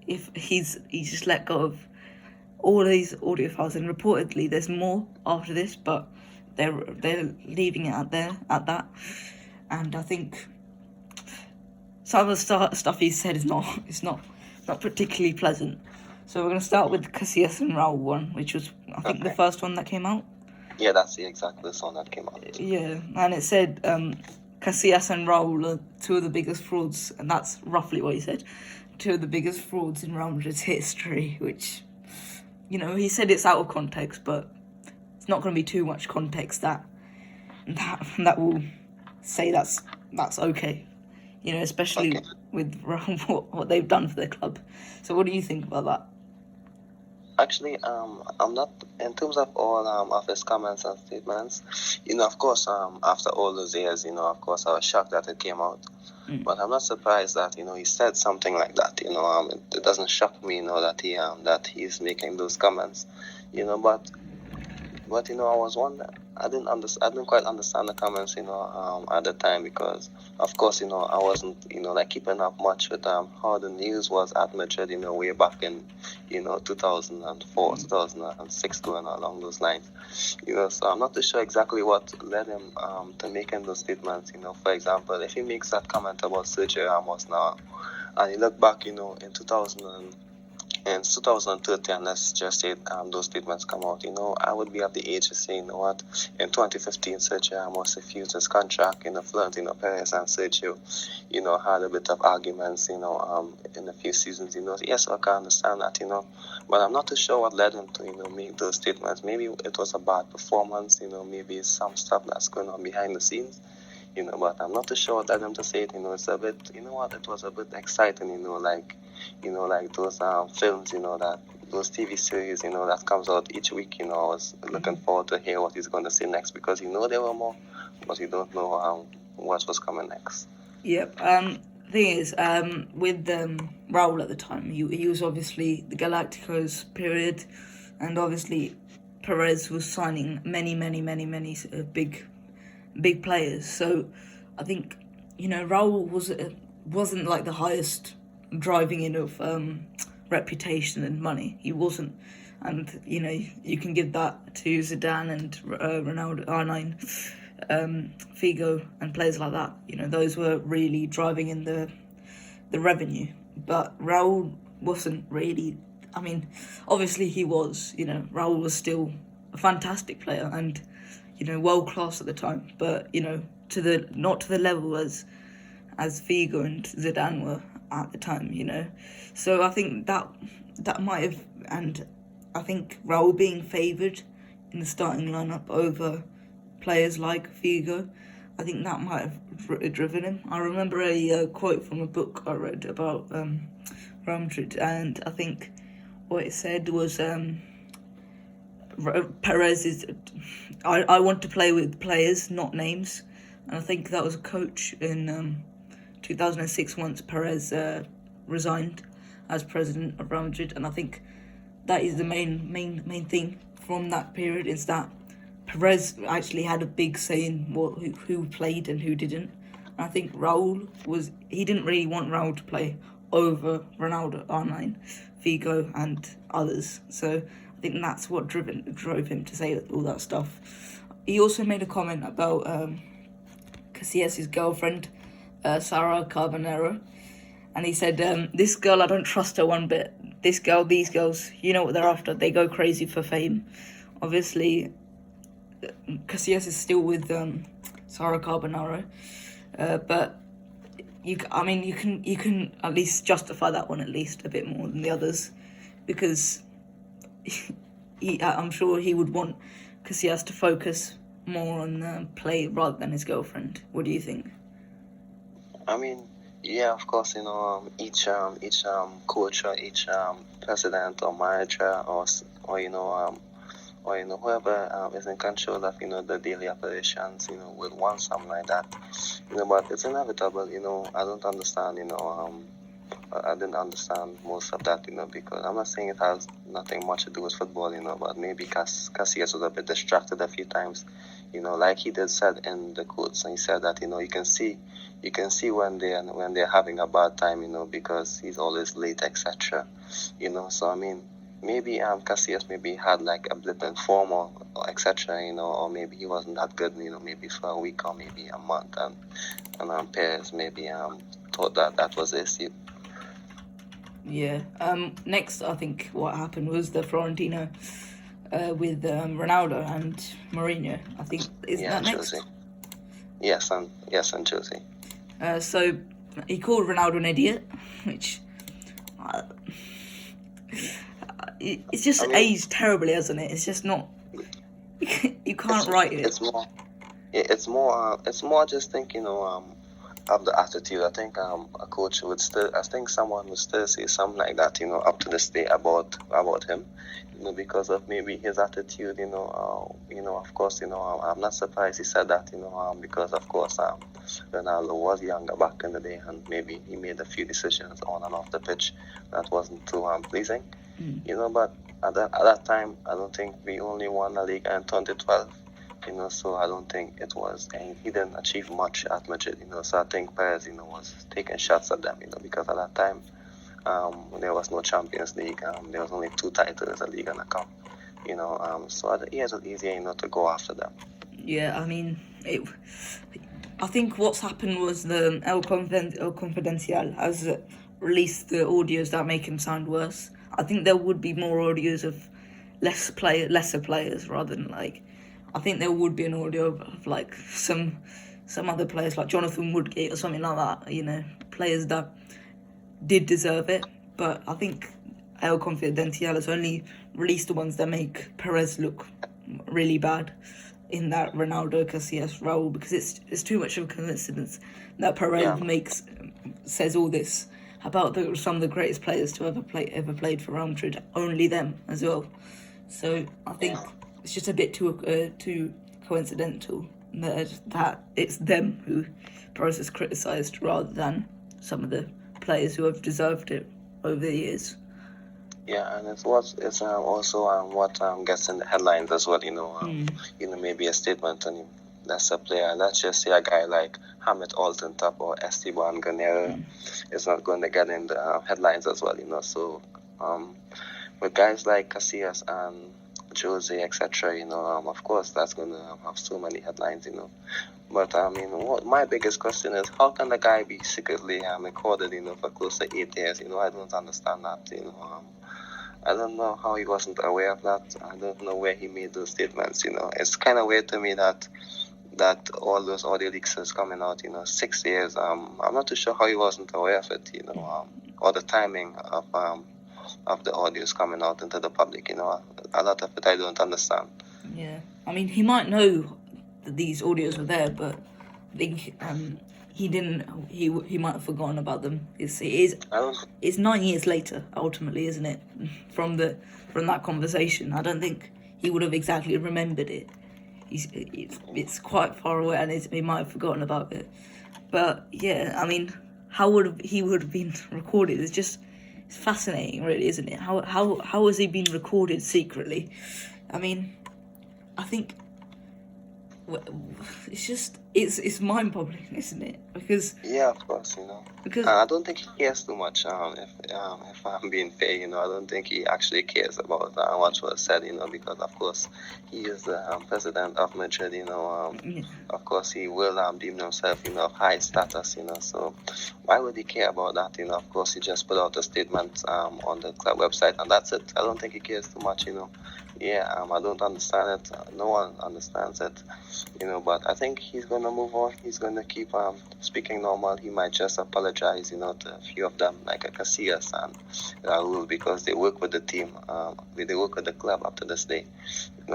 if he's just let go of all of these audio files, and reportedly there's more after this, but they're leaving it at that, and I think some of the stuff he said is not particularly pleasant. So we're going to start with the Casillas and Raul one, which was, I think, the first one that came out. Yeah, that's the exact first one that came out. Yeah, and it said Casillas and Raul are two of the biggest frauds, and that's roughly what he said. Two of the biggest frauds in Real Madrid's history, which, he said it's out of context, but it's not going to be too much context that will say that's okay. Especially with what they've done for their club. So what do you think about that? Actually, I'm not, in terms of all of his comments and statements, of course, after all those years, of course, I was shocked that it came out. But I'm not surprised that, he said something like that, it doesn't shock me, that he's making those comments, but I was wondering, I didn't quite understand the comments, at the time, because of course, I wasn't, keeping up much with how the news was at Madrid, way back in, 2004, 2006, going along those lines, so I'm not too sure exactly what led him to making those statements. For example, if he makes that comment about Sergio Ramos now, and you look back, in 2013, let's just say those statements come out, I would be of the age to say, in 2015, Sergio Ramos refused his contract, Florentino Perez and Sergio, had a bit of arguments, in a few seasons, yes, I can understand that, but I'm not too sure what led him to, make those statements. Maybe it was a bad performance, maybe some stuff that's going on behind the scenes, but I'm not too sure what led him to say it, it's a bit, it was a bit exciting, like those films, those TV series, that comes out each week, I was looking forward to hear what he's going to say next, because there were more, but you don't know what was coming next. Yep. Thing is, with Raul at the time, he was obviously the Galacticos period, and obviously Perez was signing many big players. So I think Raul wasn't like the highest driving in of reputation and money. He wasn't, and you can give that to Zidane and Ronaldo, R9, Figo, and players like that. Those were really driving in the revenue. But Raul wasn't really. I mean, obviously he was. Raul was still a fantastic player and world class at the time. But not to the level as Figo and Zidane were at the time, So I think that might have, and I think Raul being favoured in the starting lineup over players like Figo, I think that might have driven him. I remember a quote from a book I read about Real Madrid, and I think what it said was Perez is. I want to play with players, not names, and I think that was a coach in 2006 once Perez resigned as president of Real Madrid, and I think that is the main thing from that period is that Perez actually had a big say in who played and who didn't. And I think he didn't really want Raul to play over Ronaldo, R9, Figo and others. So I think that's what drove him to say all that stuff. He also made a comment about Casillas' girlfriend, Sara Carbonero, and he said, this girl, I don't trust her one bit. This girl, these girls, you know what they're after. They go crazy for fame. Obviously, Casillas is still with Sara Carbonero, but you can at least justify that one at least a bit more than the others, because I'm sure he would want Casillas to focus more on play rather than his girlfriend. What do you think? I mean, yeah, of course, each coach or each president or manager or whoever is in control of the daily operations would want something like that, but it's inevitable. I don't understand. I didn't understand most of that, because I'm not saying it has nothing much to do with football, but maybe Casillas was a bit distracted a few times, like he did said in the quotes, and he said that you can see when they're having a bad time, because he's always late, etc. So I mean, maybe Casillas maybe had like a blip in form or etc. Or maybe he wasn't that good, maybe for a week or maybe a month, and Perez maybe thought that was the issue. Yeah. Next, I think what happened was the Florentino with Ronaldo and Mourinho. I think that next? Chelsea. Yes, and Chelsea. So he called Ronaldo an idiot, which it's just aged terribly, hasn't it? It's just not. You can't write it. It's more just thinking, of the attitude. I think a coach would still. I think someone would still say something like that, up to this day about him, because of maybe his attitude. Of course, I'm not surprised he said that, because of course, Ronaldo was younger back in the day, and maybe he made a few decisions on and off the pitch that wasn't too pleasing. But at that time, I don't think we only won La Liga in 2012. So I don't think it was, and he didn't achieve much at Madrid, so I think Perez, was taking shots at them, because at that time, there was no Champions League, there was only 2 titles, a league and a cup, so he has it easier, to go after them. Yeah, I mean, I think what's happened was the El Confidencial has released the audios that make him sound worse. I think there would be more audios of lesser players rather than I think there would be an audio of some other players like Jonathan Woodgate or something like that, players that did deserve it. But I think El Confidencial has only released the ones that make Perez look really bad in that Ronaldo, Casillas, Raul, because it's too much of a coincidence that Perez says all this about some of the greatest players to ever played for Real Madrid, only them as well. So I think it's just a bit too coincidental that it's them who Perez has criticised rather than some of the players who have deserved it over the years. Yeah, and it's also what gets in the headlines as well. Maybe a statement on that's a player. Let's just say a guy like Hamid Altintop or Esteban Guerrero is not going to get in the headlines as well. So with guys like Casillas and Jose, etc., of course that's going to have so many headlines, But I mean, what my biggest question is, how can the guy be secretly recorded, for close to 8 years? I don't understand that. I don't know how he wasn't aware of that. I don't know where he made those statements. It's kind of weird to me that all those audio leaks is coming out. 6 years. I'm not too sure how he wasn't aware of it. Or the timing of the audios coming out into the public. A lot of it I don't understand. Yeah, I mean, he might know that these audios were there, but think he didn't. He might have forgotten about them. It's 9 years later, ultimately, isn't it? From that conversation, I don't think he would have exactly remembered it. It's quite far away, and he might have forgotten about it. But yeah, I mean, he would have been recorded? It's fascinating, really, isn't it? How has he been recorded secretly? I mean, I think it's mind-boggling, isn't it? Because Yeah, of course, because I don't think he cares too much. If I'm being fair, I don't think he actually cares about what was said, because of course he is the president of Madrid. yeah, Of course he will deem himself, of high status. So why would he care about that? Of course he just put out a statement on the club website, and that's it. I don't think he cares too much. Yeah, I don't understand it. No one understands it. But I think he's gonna move on. He's gonna keep speaking normal. He might just apologize, to a few of them, like Casillas and Raul, because they work with the team. They work with the club up to this day.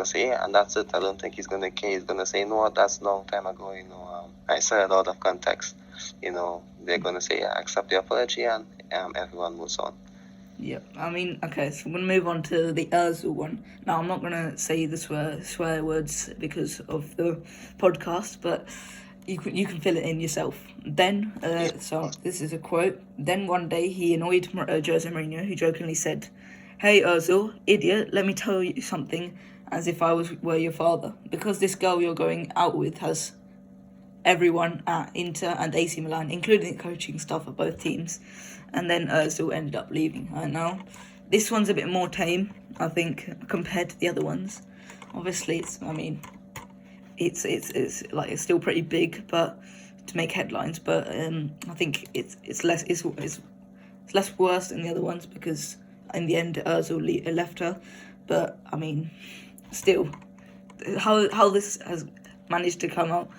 Say yeah, and that's it. I don't think he's gonna care. He's gonna say no, that's a long time ago. I said it out of context. They're gonna say yeah, accept the apology, and everyone moves on. yeah. I mean, okay, so we're gonna move on to the Özil one. Now, I'm not gonna say the swear words because of the podcast, but you can fill it in yourself. Then, so this is a quote. Then one day he annoyed Jose Mourinho, who jokingly said, "Hey Özil, idiot, let me tell you something, as if I were your father. Because this girl you're going out with has everyone at Inter and AC Milan, including the coaching staff of both teams." And then Özil ended up leaving. Now, this one's a bit more tame, I think, compared to the other ones. Obviously, it's still pretty big, but to make headlines. But I think it's less worse than the other ones, because in the end Özil left her. But I mean, still, how this has managed to come out,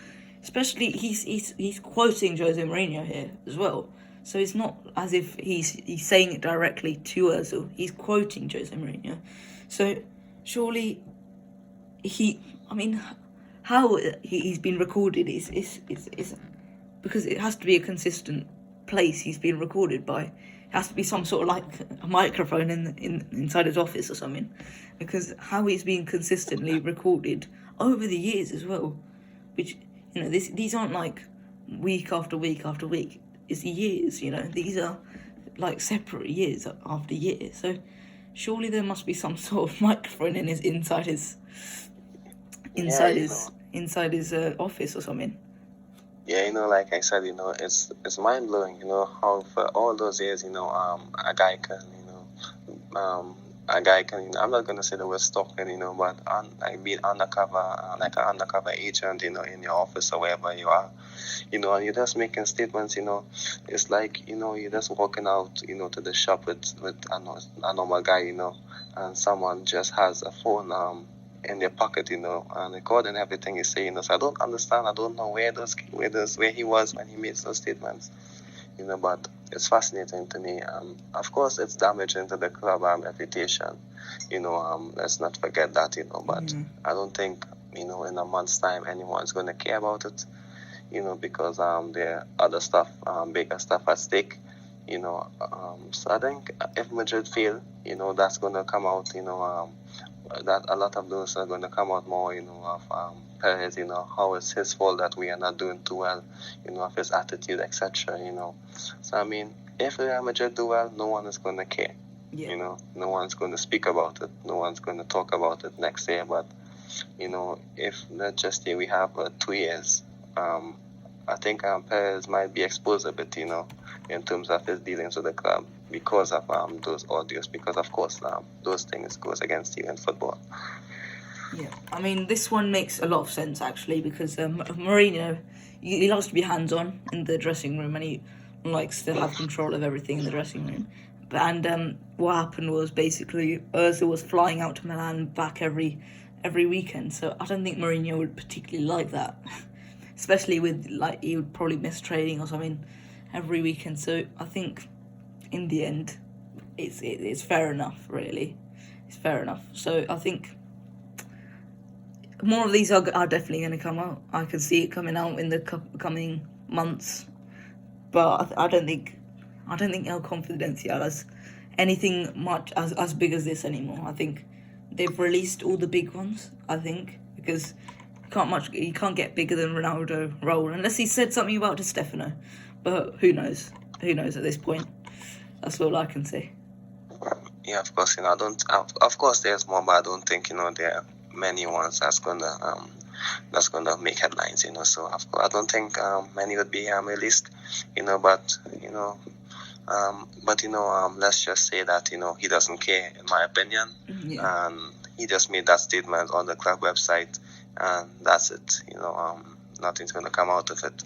especially he's quoting Jose Mourinho here as well. So it's not as if he's saying it directly to Özil. He's quoting Jose Mourinho. So surely how he's been recorded is because it has to be a consistent place he's been recorded by. It has to be some sort of like a microphone inside his office or something, because how he's been consistently recorded over the years as well, which these aren't like week after week after week. It's years. These are like separate years after year. So surely there must be some sort of microphone inside his office or something. Yeah, like I said, it's mind blowing, how for all those years, a guy can, I'm not gonna say the word stalking, but being undercover, like an undercover agent, in your office or wherever you are, and you're just making statements, it's like, you're just walking out, to the shop with a normal guy, and someone just has a phone, in their pocket, and recording everything he's saying. So I don't understand. I don't know where he was when he made those statements. But it's fascinating to me. Of course, it's damaging to the club reputation. Let's not forget that. But I don't think in a month's time anyone's going to care about it. Because there are other stuff, bigger stuff at stake. So I think if Madrid fail, that's going to come out. That a lot of those are going to come out more, of Perez, how it's his fault that we are not doing too well, of his attitude, etc. So I mean, if Real Madrid do well, no one is going to care. Yeah. No one's going to speak about it. No one's going to talk about it next year. But if not just here, we have 2 years. I think Perez might be exposed a bit, in terms of his dealings with the club, because of those audios, because of course those things goes against you in football. Yeah, I mean, this one makes a lot of sense actually, because Mourinho, he loves to be hands-on in the dressing room, and he likes to have control of everything in the dressing room. And what happened was basically Özil was flying out to Milan back every weekend, so I don't think Mourinho would particularly like that. Especially with, like, he would probably miss training or something every weekend. So I think in the end, it's fair enough, really. It's fair enough. So I think more of these are definitely going to come out. I can see it coming out in the coming months, but I don't think El Confidencial has anything much as big as this anymore. I think they've released all the big ones. I think because you can't get bigger than Ronaldo Raul unless he said something about Di Stefano, but who knows? Who knows at this point? That's all I can say. Yeah, of course, I don't. Of course, there's more, but I don't think there are many ones that's gonna make headlines. So of course, I don't think many would be released. Let's just say that he doesn't care, in my opinion, and he just made that statement on the club website, and that's it. Nothing's going to come out of it.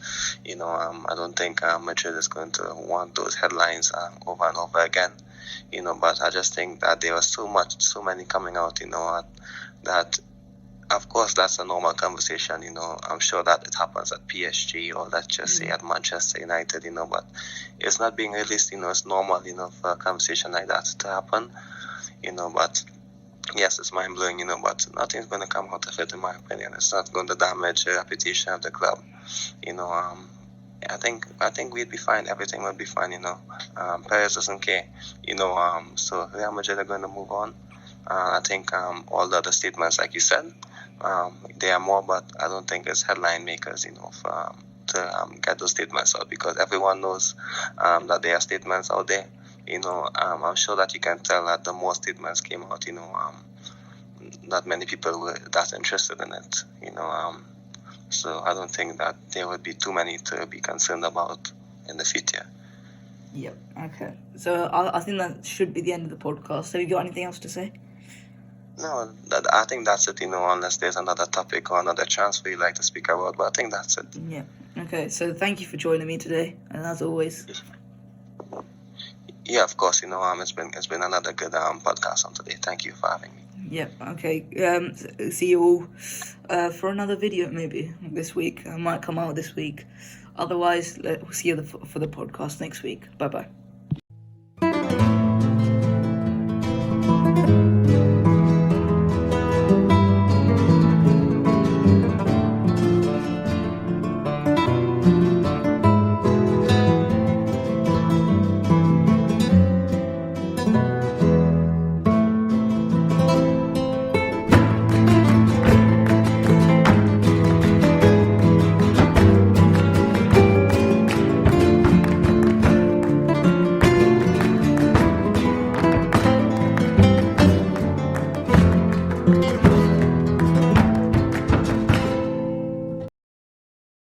I don't think Madrid is going to want those headlines over and over again. But I just think that there was so many coming out. That of course that's a normal conversation. I'm sure that it happens at PSG or let's just say at Manchester United. But it's not being released. It's normal. For a conversation like that to happen. But. Yes, it's mind blowing, but nothing's going to come out of it, in my opinion. It's not going to damage the reputation of the club. I think we'd be fine. Everything would be fine. Perez doesn't care. So Real Madrid are going to move on. I think all the other statements, like you said, there are more, but I don't think it's headline makers. To get those statements out because everyone knows that there are statements out there. I'm sure that you can tell that the more statements came out, not many people were that interested in it, so I don't think that there would be too many to be concerned about in the future. Yep, okay. So I think that should be the end of the podcast. Have you got anything else to say? No, I think that's it, unless there's another topic or another chance we'd like to speak about, but I think that's it. Yeah, okay. So thank you for joining me today, and as always... Yeah, of course. It's been another good podcast on today. Thank you for having me. Yep. Okay. See you all for another video maybe this week. It might come out this week. Otherwise, we'll see you for the podcast next week. Bye bye.